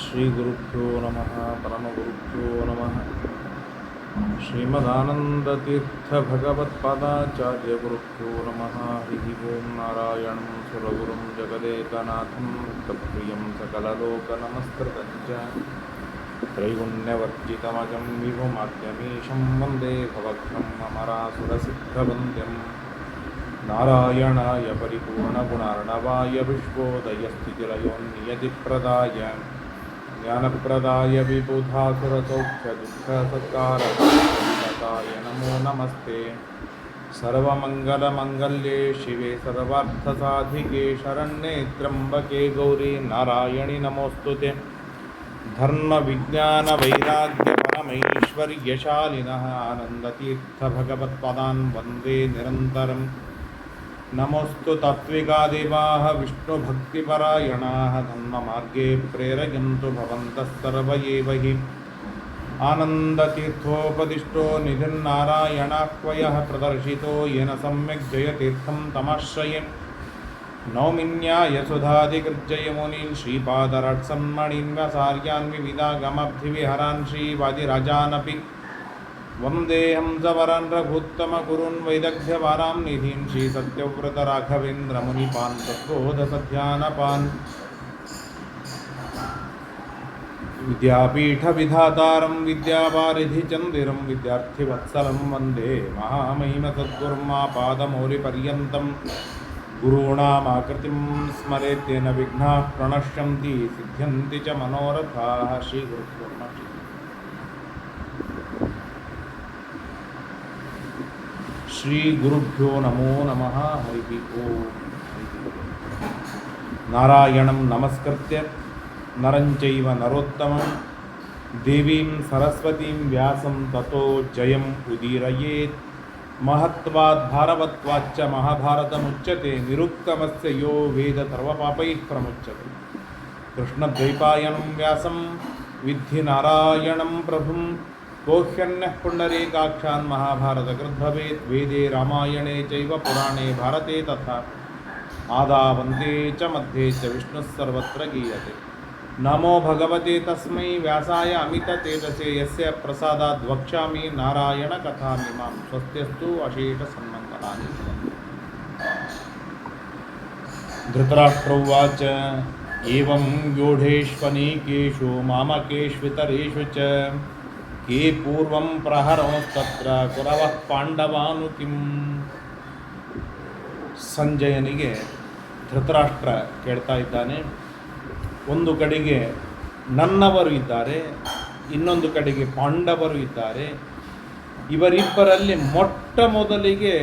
ಶ್ರೀಗುರುಭ್ಯೋ ನಮಃ ಪರಮಗುರುಭ್ಯೋ ನಮಃ. ಶ್ರೀಮದಾನಂದತೀರ್ಥಭಗವತ್ಪಾದಾಚಾರ್ಯಗುರುಭ್ಯೋ ನಮಃ. ಹರಿ ಓಂ. ನಾರಾಯಣಂ ಸುರಗುರುಂ ಜಗದೇಕನಾಥಂ ಪ್ರಿಯಂ ಸಕಲಲೋಕನಮಸ್ಕೃತಂ ಚ ತ್ರೈಗುಣ್ಯವರ್ಜಿತಮಜಂ ವಿಭುಮಾದ್ಯಮೀಶಂ ವಂದೇ ಭವಘ್ನಂ ಅಮರಾಸುರಸಿದ್ಧವಂದ್ಯಂ. ನಾರಾಯಣಾಯ ಪರಿಪೂರ್ಣಗುಣಾರ್ಣವಾಯ ವಿಶ್ವೋದಯಸ್ಥಿತಿಲಯೋನ್ನಿಯತಿಪ್ರದಾಯ ಜ್ಞಾನಪ್ರದಾಯ ವಿಬುಧಾಸುರಸೌಖ್ಯದುಃಖಸತ್ಕಾರಕಾಯ ನಮೋ ನಮಸ್ತೆ. ಸರ್ವಮಂಗಲಮಂಗಲ್ಯೆ ಶಿವೆ ಸರ್ವಾರ್ಥಸಾಧಿಕೆ ಶರಣ್ಯೆ ತ್ರ್ಯಂಬಕೆ ಗೌರಿ ನಾರಾಯಣಿ ನಮೋಸ್ತುತೆ. ಧರ್ಮವಿಜ್ಞಾನವೈರಾಗ್ಯಪರಮೈಶ್ವರ್ಯಶಾಲಿನಃ ಆನಂದತೀರ್ಥಭಗವತ್ಪದಾನ್ ವಂದೇ ನಿರಂತರಂ. ನಮೋಸ್ತು ತಾತ್ವಿಕಾದೇವಾಃ ವಿಷ್ಣುಭಕ್ತಿಪರಾಯಣಾಃ ಧರ್ಮಮಾರ್ಗೇ ಪ್ರೇರಯन्तु ಭವಂತಃ ಸರ್ವ ಏವ ಹಿ. ಆನಂದತೀರ್ಥೋಪದಿಷ್ಟೋ ನಿಧಿರ್ನಾರಾಯಣಾಹ್ವಯಃ ಪ್ರದರ್ಶಿತೋ ಯೇನ ಸಮ್ಯಕ್ ಜಯತೀರ್ಥಂ ತಮಾಶ್ರಯೇ. ನೌಮಿನ್ಯಾಯಸುಧಾದಿಗೃಜ್ಜಯಮುನೀನ್ ಶ್ರೀಪಾದರಾಟ್ಸನ್ಮಣೀನ್ ವ್ಯಾಸಾರ್ಯಾನ್ ವಿವಿಧಾಗಮಬ್ಧಿವಿಹರಾನ್ ಶ್ರೀವಾದಿರಾಜಾನಪಿ ವಂದೇಹಂ ಸವರಾನ್ ರಘುತ್ತಮಗುರುನ್ ವೈದಗ್ಧ್ಯವಾರಾಂ ನಿಧೀನ್ ಶ್ರೀಸತ್ಯವ್ರತರಾಘವೇಂದ್ರಮುನಿಪಾನ್ ತತ್ಬೋಧಸಧ್ಯಾನಪಾನ್. ವಿದ್ಯಾಪೀಠವಿಧಾತಾರಂ ವಿದ್ಯಾವಾರಿಧಿಚಂದಿರಂ ವಿದ್ಯಾರ್ಥಿವತ್ಸಲಂ ವಂದೇ ಮಹಾಮಹಿಮಸದ್ಗುರುಂ ಆಪಾದಮೌಲಿಪರ್ಯಂತಂ. ಗುರುಣಾಮಾಕೃತಿಂ ಸ್ಮರೇತ್ತೇನ ವಿಘ್ನಾಃ ಪ್ರಣಶ್ಯಂತಿ ಸಿದ್ಧ್ಯಂತಿ ಚ ಮನೋರಥಾಃ. ಶ್ರೀಗುರುಭ್ಯೋ ನಮಃ. ಶ್ರೀಗುರುಭ್ಯೋ ನಮೋ ನಮಃ. ಹರಿ ಓಂ. ನಾರಾಯಣಂ ನಮಸ್ಕೃತ್ಯ ನರಂಚೈವ ನರೋತ್ತಮಂ ದೇವೀಂ ಸರಸ್ವತೀಂ ವ್ಯಾಸಂ ತತೋ ಜಯಂ ಉದೀರಯೇತ್. ಮಹತ್ವಾದ್ ಭಾರವತ್ವಾಚ್ಚ ಮಹಾಭಾರತಮುಚ್ಯತೆ ನಿರುಕ್ತಮಸ್ಯ ಯೋ ವೇದ ಸರ್ವಪಾಪೈಃ ಪ್ರಮುಚ್ಯತೆ. ಕೃಷ್ಣದ್ವೈಪಾಯನಂ ವ್ಯಾಸಂ ವಿದ್ಧಿ ನಾರಾಯಣಂ ಪ್ರಭುಂ. ಕೋಹ್ಯನ್ಯಃ ಪುಂಡರೀಕಾಕ್ಷಾನ್ ಮಹಾಭಾರತಕೃದ್ಭವೇತ್. ವೇದೇ ರಾಮಾಯಣೇ ಚೈವ ಪುರಾಣೇ ಭಾರತೆ ತಥಾ ಆದಾವಂತೆ ಚ ಮಧ್ಯೆ ಚ ವಿಷ್ಣುಃ ಸರ್ವತ್ರ ಗೀಯತೆ. ನಮೋ ಭಗವತೆ ತಸ್ಮೈ ವ್ಯಾಸಾಯ ಅಮಿತತೇಜಸೇ ಯಸ್ಯ ಪ್ರಸಾದಾದ್ ವಕ್ಷ್ಯಾಮಿ ನಾರಾಯಣ ಕಥಾಮಿಮಾಂ. ಸ್ವಸ್ತ್ಯಸ್ತು ಅಶೇಷ ಸನ್ಮಂಗಲಾನಿ. ಧೃತರಾಷ್ಟ್ರ ಉವಾಚ ಏವಂ ವ್ಯೂಢೇಷ್ವನೇಕೇಷು ಮಾಮಕೇಷ್ವಿತರೇಷು ಚ ಕೇ ಪೂರ್ವಂ ಪ್ರಹರಂಸ್ತತ್ರ ಕುರವಃ ಪಾಂಡವಾನು ಕಿಂ. ಸಂಜಯನಿಗೆ ಧೃತರಾಷ್ಟ್ರ ಕೇಳ್ತಾ ಇದ್ದಾನೆ. ಒಂದು ಕಡೆಗೆ ನನ್ನವರು ಇದ್ದಾರೆ, ಇನ್ನೊಂದು ಕಡೆಗೆ ಪಾಂಡವರು ಇದ್ದಾರೆ. ಇವರಿಬ್ಬರಲ್ಲಿ ಮೊಟ್ಟ ಮೊದಲಿಗೆ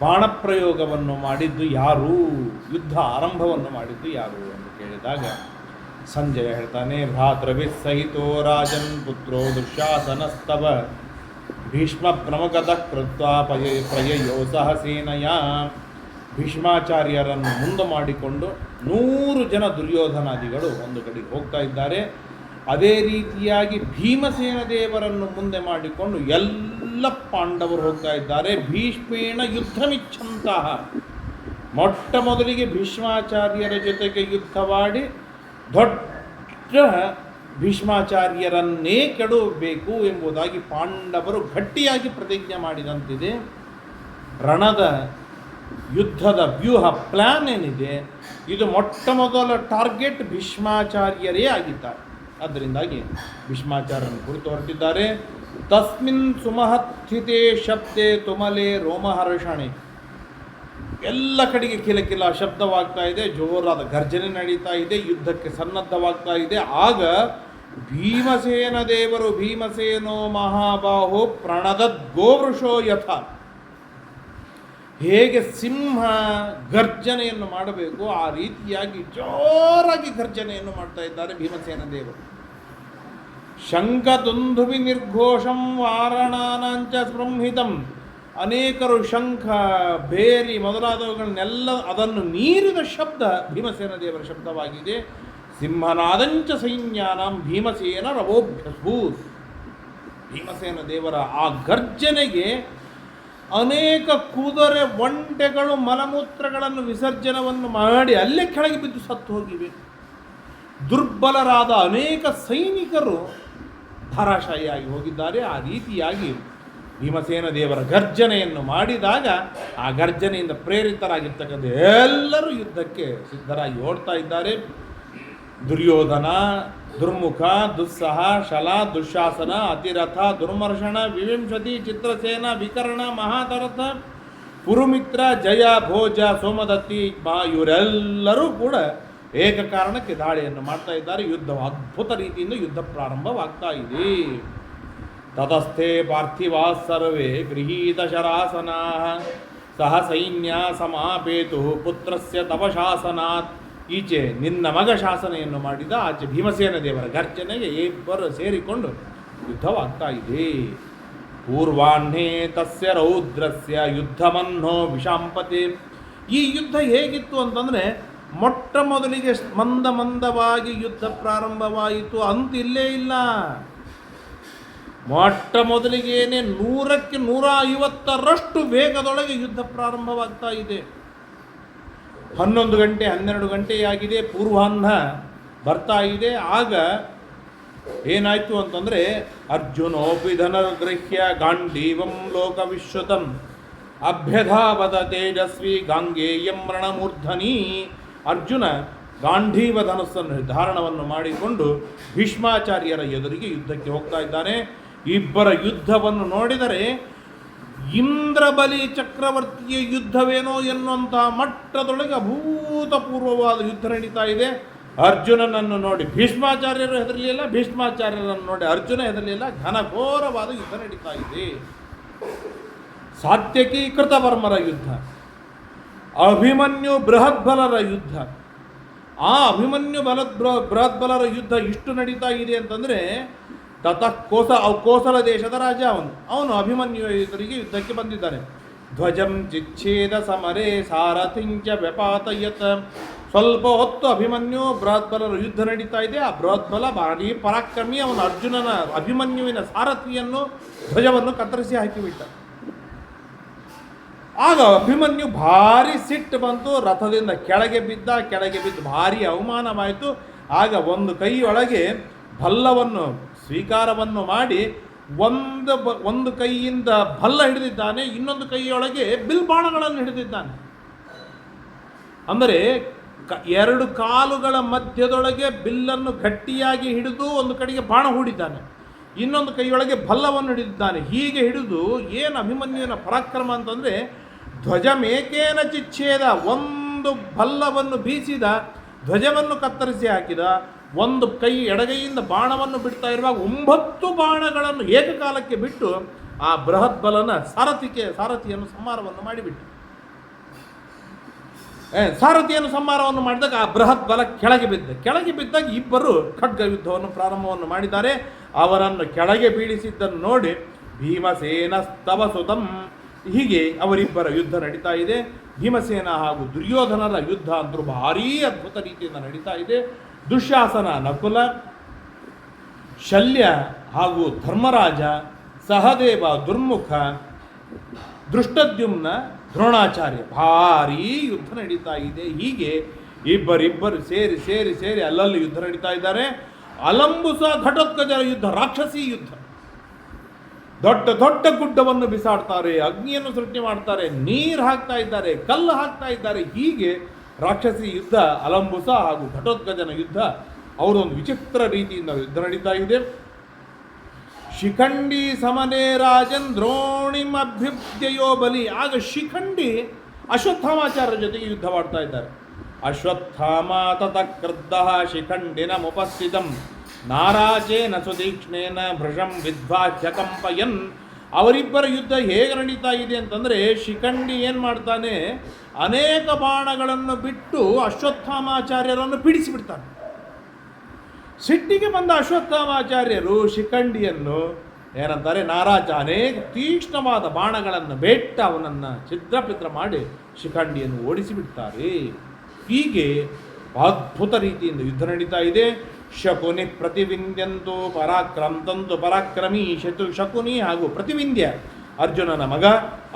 ಬಾಣಪ್ರಯೋಗವನ್ನು ಮಾಡಿದ್ದು ಯಾರು, ಯುದ್ಧ ಆರಂಭವನ್ನು ಮಾಡಿದ್ದು ಯಾರು ಎಂದು ಕೇಳಿದಾಗ ಸಂಜಯ ಹೇಳ್ತಾನೆ, ಭ್ರಾತೃಭಿಃ ಸಹಿತೋ ರಾಜನ್ ಪುತ್ರೋ ದುಶ್ಯಾಸನಸ್ತವ ಭೀಷ್ಮ ಪ್ರಮುಖತಃ ಕೃತ್ವಾ ಪ್ರಯಯೋ ಸಹ ಸೇನಯ. ಭೀಷ್ಮಾಚಾರ್ಯರನ್ನು ಮುಂದೆ ಮಾಡಿಕೊಂಡು 100 ಜನ ದುರ್ಯೋಧನಾದಿಗಳು ಒಂದು ಕಡೆಗೆ ಹೋಗ್ತಾ ಇದ್ದಾರೆ. ಅದೇ ರೀತಿಯಾಗಿ ಭೀಮಸೇನ ದೇವರನ್ನು ಮುಂದೆ ಮಾಡಿಕೊಂಡು ಎಲ್ಲ ಪಾಂಡವರು ಹೋಗ್ತಾ ಇದ್ದಾರೆ. ಭೀಷ್ಮೇಣ ಯುದ್ಧಮಿಚ್ಛಂತಹ. ಮೊಟ್ಟ ಮೊದಲಿಗೆ ಭೀಷ್ಮಾಚಾರ್ಯರ ಜೊತೆಗೆ ಯುದ್ಧವಾಡಿ ದೊಡ್ಡ ಭೀಷ್ಮಾಚಾರ್ಯರನ್ನೇ ಕೆಡವಬೇಕು ಎಂಬುದಾಗಿ ಪಾಂಡವರು ಗಟ್ಟಿಯಾಗಿ ಪ್ರತಿಜ್ಞೆ ಮಾಡಿದಂತಿದೆ. ರಣದ ಯುದ್ಧದ ವ್ಯೂಹ ಪ್ಲ್ಯಾನ್ ಏನಿದೆ, ಇದು ಮೊಟ್ಟ ಮೊದಲ ಟಾರ್ಗೆಟ್ ಭೀಷ್ಮಾಚಾರ್ಯರೇ ಆಗಿದ್ದಾರೆ. ಅದರಿಂದಾಗಿ ಭೀಷ್ಮಾಚಾರ್ಯರನ್ನು ಕುರಿತು ಹೊರಟಿದ್ದಾರೆ. ತಸ್ಮಿನ್ ಸುಮಹತ್ಥಿತೆ ಶಬ್ದೆ ತುಮಲೆ ರೋಮಹರ್ಷಣೆ. ಎಲ್ಲ ಕಡೆಗೆ ಕಿಲಕಿಲ ಶಬ್ದವಾಗ್ತಾ ಇದೆ, ಜೋರಾದ ಗರ್ಜನೆ ನಡೀತಾ ಇದೆ, ಯುದ್ಧಕ್ಕೆ ಸನ್ನದ್ಧವಾಗ್ತಾ ಇದೆ. ಆಗ ಭೀಮಸೇನ ದೇವರು ಭೀಮಸೇನೋ ಮಹಾಬಾಹೋ ಪ್ರಣದದ್ ಗೋವೃಷೋ ಯಥ. ಹೇಗೆ ಸಿಂಹ ಗರ್ಜನೆಯನ್ನು ಮಾಡಬೇಕು ಆ ರೀತಿಯಾಗಿ ಜೋರಾಗಿ ಗರ್ಜನೆಯನ್ನು ಮಾಡ್ತಾ ಇದ್ದಾರೆ ಭೀಮಸೇನ ದೇವರು. ಶಂಖದುಂದುಭಿ ನಿರ್ಘೋಷಂ ವಾರಣಾನಾಂಚ ಸ್ಪೃಂಹಿತಂ. ಅನೇಕರು ಶಂಖ ಬೇರಿ ಮೊದಲಾದವುಗಳನ್ನೆಲ್ಲ ಅದನ್ನು ಮೀರಿದ ಶಬ್ದ ಭೀಮಸೇನ ದೇವರ ಶಬ್ದವಾಗಿದೆ. ಸಿಂಹನಾದಂಚ ಸೈನ್ಯಾನಾಂ ಭೀಮಸೇನ ರವೋಭ್ಯಸ್ಭೂತ್. ಭೀಮಸೇನ ದೇವರ ಆ ಗರ್ಜನೆಗೆ ಅನೇಕ ಕುದುರೆ ಒಂಟೆಗಳು ಮಲಮೂತ್ರಗಳನ್ನು ವಿಸರ್ಜನವನ್ನು ಮಾಡಿ ಅಲ್ಲೇ ಕೆಳಗೆ ಬಿದ್ದು ಸತ್ತು ಹೋಗಿವೆ. ದುರ್ಬಲರಾದ ಅನೇಕ ಸೈನಿಕರು ಧಾರಾಶಾಹಿಯಾಗಿ ಹೋಗಿದ್ದಾರೆ. ಆ ರೀತಿಯಾಗಿ ಭೀಮಸೇನ ದೇವರ ಗರ್ಜನೆಯನ್ನು ಮಾಡಿದಾಗ ಆ ಗರ್ಜನೆಯಿಂದ ಪ್ರೇರಿತರಾಗಿರ್ತಕ್ಕಂಥ ಎಲ್ಲರೂ ಯುದ್ಧಕ್ಕೆ ಸಿದ್ಧರಾಗಿ ಓಡ್ತಾ ಇದ್ದಾರೆ. ದುರ್ಯೋಧನ, ದುರ್ಮುಖ, ದುಸ್ಸಹ, ಶಲ, ದುಶ್ಯಾಸನ, ಅತಿರಥ, ದುರ್ಮರ್ಷಣ, ವಿವಿಂಶತಿ, ಚಿತ್ರಸೇನ, ವಿಕರ್ಣ, ಮಹಾತರಥ, ಪುರುಮಿತ್ರ, ಜಯ, ಭೋಜ, ಸೋಮದತ್ತಿ ಇವರೆಲ್ಲರೂ ಕೂಡ ಏಕ ಕಾರಣಕ್ಕೆ ದಾಳಿಯನ್ನು ಮಾಡ್ತಾ ಇದ್ದಾರೆ. ಯುದ್ಧ ಅದ್ಭುತ ರೀತಿಯಿಂದ ಯುದ್ಧ ಪ್ರಾರಂಭವಾಗ್ತಾ ಇದೆ. ತತಸ್ಥೆ ಪಾರ್ಥಿವಾ ಸರ್ವೇ ಗೃಹೀತ ಶರಾಸನಾ ಸಹ ಸೈನ್ಯ ಸಮಾಪೇತು ಪುತ್ರಸ್ಯ ತವ ಶಾಸನಾತ್. ಈಚೆ ನಿನ್ನ ಮಗ ಶಾಸನೆಯನ್ನು ಮಾಡಿದ, ಆಚೆ ಭೀಮಸೇನ ದೇವರ ಗರ್ಜನೆಗೆ ಇಬ್ಬರು ಸೇರಿಕೊಂಡು ಯುದ್ಧವಾಗ್ತಾ ಇದೆ. ಪೂರ್ವಾಹ್ನೇ ತಸ್ಯ ರೌದ್ರಸ್ಯ ಯುದ್ಧಮನ್ನೋ ವಿಷಾಂಪತೆ. ಈ ಯುದ್ಧ ಹೇಗಿತ್ತು ಅಂತಂದರೆ, ಮೊಟ್ಟ ಮೊದಲಿಗೆ ಮಂದವಾಗಿ ಯುದ್ಧ ಪ್ರಾರಂಭವಾಯಿತು ಅಂತ ಇಲ್ಲೇ ಇಲ್ಲ. ಮೊಟ್ಟ ಮೊದಲಿಗೇನೆ 100ಕ್ಕೆ 150ರಷ್ಟು ವೇಗದೊಳಗೆ ಯುದ್ಧ ಪ್ರಾರಂಭವಾಗ್ತಾ ಇದೆ. 11 ಗಂಟೆ 12 ಗಂಟೆಯಾಗಿದೆ, ಪೂರ್ವಾಹ್ನ ಬರ್ತಾ ಇದೆ. ಆಗ ಏನಾಯ್ತು ಅಂತಂದರೆ, ಅರ್ಜುನೋಪಿ ಧನುರ್ಗೃಹ್ಯ ಗಾಂಡೀವಂ ಲೋಕವಿಶ್ರುತಂ ಅಭ್ಯಧಾವದ ತೇಜಸ್ವಿ ಗಾಂಗೇಯಂ ರಣಮೂರ್ಧನಿ. ಅರ್ಜುನ ಗಾಂಧೀವ ಧನಸ್ಸನ್ನು ಧಾರಣವನ್ನು ಮಾಡಿಕೊಂಡು ಭೀಷ್ಮಾಚಾರ್ಯರ ಎದುರಿಗೆ ಯುದ್ಧಕ್ಕೆ ಹೋಗ್ತಾ ಇದ್ದಾನೆ. ಇಬ್ಬರ ಯುದ್ಧವನ್ನು ನೋಡಿದರೆ ಇಂದ್ರಬಲಿ ಚಕ್ರವರ್ತಿಯ ಯುದ್ಧವೇನೋ ಎನ್ನುವಂತಹ ಮಟ್ಟದೊಳಗೆ ಅಭೂತಪೂರ್ವವಾದ ಯುದ್ಧ ನಡೀತಾ ಇದೆ. ಅರ್ಜುನನನ್ನು ನೋಡಿ ಭೀಷ್ಮಾಚಾರ್ಯರು ಹೆದರಲಿಲ್ಲ, ಭೀಷ್ಮಾಚಾರ್ಯರನ್ನು ನೋಡಿ ಅರ್ಜುನ ಹೆದರಲಿಲ್ಲ. ಘನಘೋರವಾದ ಯುದ್ಧ ನಡೀತಾ ಇದೆ. ಸಾತ್ಯಕಿ ಕೃತವರ್ಮರ ಯುದ್ಧ, ಅಭಿಮನ್ಯು ಬೃಹದ್ಬಲರ ಯುದ್ಧ. ಆ ಅಭಿಮನ್ಯು ಬೃಹದ್ಬಲರ ಯುದ್ಧ ಇಷ್ಟು ನಡೀತಾ ಇದೆ ಅಂತಂದರೆ, ತತಃ ಕೋಸಲ ದೇಶದ ರಾಜ ಅವನು ಅಭಿಮನ್ಯು ಎದುರಿಗೆ ಯುದ್ಧಕ್ಕೆ ಬಂದಿದ್ದಾನೆ. ಧ್ವಜಂ ಚಿಚ್ಛೇದ ಸಮರೇ ಸಾರಥಿಂಚ ವ್ಯಪಾತಯತ್. ಸ್ವಲ್ಪ ಹೊತ್ತು ಅಭಿಮನ್ಯು ಬೃಹದ್ಬಲರ ಯುದ್ಧ ನಡೀತಾ ಇದೆ. ಆ ಬೃಹದ್ಬಲ ಭಾರಿ ಪರಾಕ್ರಮಿ. ಅವನು ಅಭಿಮನ್ಯುವಿನ ಸಾರಥಿಯನ್ನು ಧ್ವಜವನ್ನು ಕತ್ತರಿಸಿ ಹಾಕಿಬಿಟ್ಟ. ಆಗ ಅಭಿಮನ್ಯು ಭಾರಿ ಸಿಟ್ಟು ಬಂತು, ರಥದಿಂದ ಕೆಳಗೆ ಬಿದ್ದು ಭಾರಿ ಅವಮಾನವಾಯಿತು. ಆಗ ಒಂದು ಕೈಯೊಳಗೆ ಭಲ್ಲವನ್ನು ಸ್ವೀಕಾರವನ್ನು ಮಾಡಿ ಒಂದು ಕೈಯಿಂದ ಭಲ್ಲ ಹಿಡಿದಿದ್ದಾನೆ, ಇನ್ನೊಂದು ಕೈಯೊಳಗೆ ಬಿಲ್ಬಾಣಗಳನ್ನು ಹಿಡಿದಿದ್ದಾನೆ. ಅಂದರೆ 2 ಕಾಲುಗಳ ಮಧ್ಯದೊಳಗೆ ಬಿಲ್ಲನ್ನು ಗಟ್ಟಿಯಾಗಿ ಹಿಡಿದು ಒಂದು ಕಡೆಗೆ ಬಾಣ ಹೂಡಿದ್ದಾನೆ, ಇನ್ನೊಂದು ಕೈಯೊಳಗೆ ಭಲ್ಲವನ್ನು ಹಿಡಿದಿದ್ದಾನೆ. ಹೀಗೆ ಹಿಡಿದು ಏನು ಅಭಿಮನ್ಯುವಿನ ಪರಾಕ್ರಮ ಅಂತಂದರೆ, ಧ್ವಜಮೇಕೇನ ಚಿಚ್ಛೇದ, ಒಂದು ಭಲ್ಲವನ್ನು ಬೀಸಿದ, ಧ್ವಜವನ್ನು ಕತ್ತರಿಸಿ ಹಾಕಿದ. ಒಂದು ಕೈ ಎಡಗೈಯಿಂದ ಬಾಣವನ್ನು ಬಿಡ್ತಾ ಇರುವಾಗ 9 ಬಾಣಗಳನ್ನು ಏಕಕಾಲಕ್ಕೆ ಬಿಟ್ಟು ಆ ಬೃಹದ್ಬಲನ ಸಾರಥಿಯನ್ನು ಸಂಹಾರವನ್ನು ಮಾಡಿಬಿಟ್ಟು, ಸಾರಥಿಯನ್ನು ಸಂಹಾರವನ್ನು ಮಾಡಿದಾಗ ಆ ಬೃಹದ್ಬಲ ಕೆಳಗೆ ಬಿದ್ದಾಗ ಇಬ್ಬರು ಖಡ್ಗ ಯುದ್ಧವನ್ನು ಪ್ರಾರಂಭವನ್ನು ಮಾಡಿದ್ದಾರೆ. ಅವರನ್ನು ಕೆಳಗೆ ಬೀಳಿಸಿದ್ದನ್ನು ನೋಡಿ ಭೀಮಸೇನ ಸ್ತವಸುತಂ. ಹೀಗೆ ಅವರಿಬ್ಬರ ಯುದ್ಧ ನಡೀತಾ ಇದೆ. ಭೀಮಸೇನ ಹಾಗೂ ದುರ್ಯೋಧನರ ಯುದ್ಧ ಅಂತೂ ಭಾರೀ ಅದ್ಭುತ ರೀತಿಯಿಂದ ನಡೀತಾ ಇದೆ. ದುಶ್ಯಾಸನ ನಕುಲ, ಶಲ್ಯ ಹಾಗೂ ಧರ್ಮರಾಜ, ಸಹದೇವ ದುರ್ಮುಖ, ದೃಷ್ಟದ್ಯುಮ್ನ, ದ್ರೋಣಾಚಾರ್ಯ ಭಾರೀ ಯುದ್ಧ ನಡೀತಾ ಇದೆ. ಹೀಗೆ ಇಬ್ಬರಿಬ್ಬರು ಸೇರಿ ಅಲ್ಲಲ್ಲಿ ಯುದ್ಧ ನಡೀತಾ ಇದ್ದಾರೆ. ಅಲಂಬುಸ ಘಟೋತ್ಕಜರ ಯುದ್ಧ, ರಾಕ್ಷಸಿ ಯುದ್ಧ. ದೊಡ್ಡ ಗುಡ್ಡವನ್ನು ಬಿಸಾಡ್ತಾರೆ, ಅಗ್ನಿಯನ್ನು ಸೃಷ್ಟಿ ಮಾಡ್ತಾರೆ, ನೀರು ಹಾಕ್ತಾ ಇದ್ದಾರೆ, ಕಲ್ಲು ಹಾಕ್ತಾ ಇದ್ದಾರೆ. ಹೀಗೆ ರಾಕ್ಷಸಿ ಯುದ್ಧ, ಅಲಂಬುಸ ಹಾಗೂ ಘಟೋತ್ಕಜನ ಯುದ್ಧ, ಅವರೊಂದು ವಿಚಿತ್ರ ರೀತಿಯಿಂದ ಯುದ್ಧ ನಡೀತಾ ಇದೆ. ಶಿಖಂಡಿ ಸಮನೆ ರಾಜನ್ ದ್ರೋಣಿಂ ಅಭ್ಯುದ್ಯಯೋ ಬಲಿ. ಆಗ ಶಿಖಂಡಿ ಅಶ್ವತ್ಥಾಮಾಚಾರ್ಯರ ಜೊತೆಗೆ ಯುದ್ಧವಾಡ್ತಾ ಇದ್ದಾರೆ. ಅಶ್ವತ್ಥಾಮ ತತಃ ಕ್ರುದ್ಧಃ ಶಿಖಂಡಿನ ಮುಪಸ್ಥಿತಂ ನಾರಾಜೇನ ಸುತೀಕ್ಷ್ಣೇನ ಭೃಶಂ ವಿದ್ವಾಚ್ಯ ಕಂಪಯನ್. ಅವರಿಬ್ಬರ ಯುದ್ಧ ಹೇಗೆ ನಡೀತಾ ಇದೆ ಅಂತಂದರೆ, ಶಿಖಂಡಿ ಏನು ಮಾಡ್ತಾನೆ, ಅನೇಕ ಬಾಣಗಳನ್ನು ಬಿಟ್ಟು ಅಶ್ವತ್ಥಾಮಾಚಾರ್ಯರನ್ನು ಪೀಡಿಸಿಬಿಡ್ತಾನೆ. ಸಿಟ್ಟಿಗೆ ಬಂದ ಅಶ್ವತ್ಥಾಮಾಚಾರ್ಯರು ಶಿಖಂಡಿಯನ್ನು ಏನಂತಾರೆ, ನಾರಾಜ, ಅನೇಕ ತೀಕ್ಷ್ಣವಾದ ಬಾಣಗಳನ್ನು ಬೇಟ ಅವನನ್ನು ಛಿದ್ರಪಿದ್ರ ಮಾಡಿ ಶಿಖಂಡಿಯನ್ನು ಓಡಿಸಿಬಿಡ್ತಾರೆ. ಹೀಗೆ ಅದ್ಭುತ ರೀತಿಯಿಂದ ಯುದ್ಧ ನಡೀತಾ ಇದೆ. ಶಕುನಿ ಪ್ರತಿವಿಂದ್ಯಂತು ಪರಾಕ್ರಮಂತು ಪರಾಕ್ರಮಿ. ಶಕುನಿ ಹಾಗೂ ಪ್ರತಿವಿಂದ್ಯ ಅರ್ಜುನನ ಮಗ,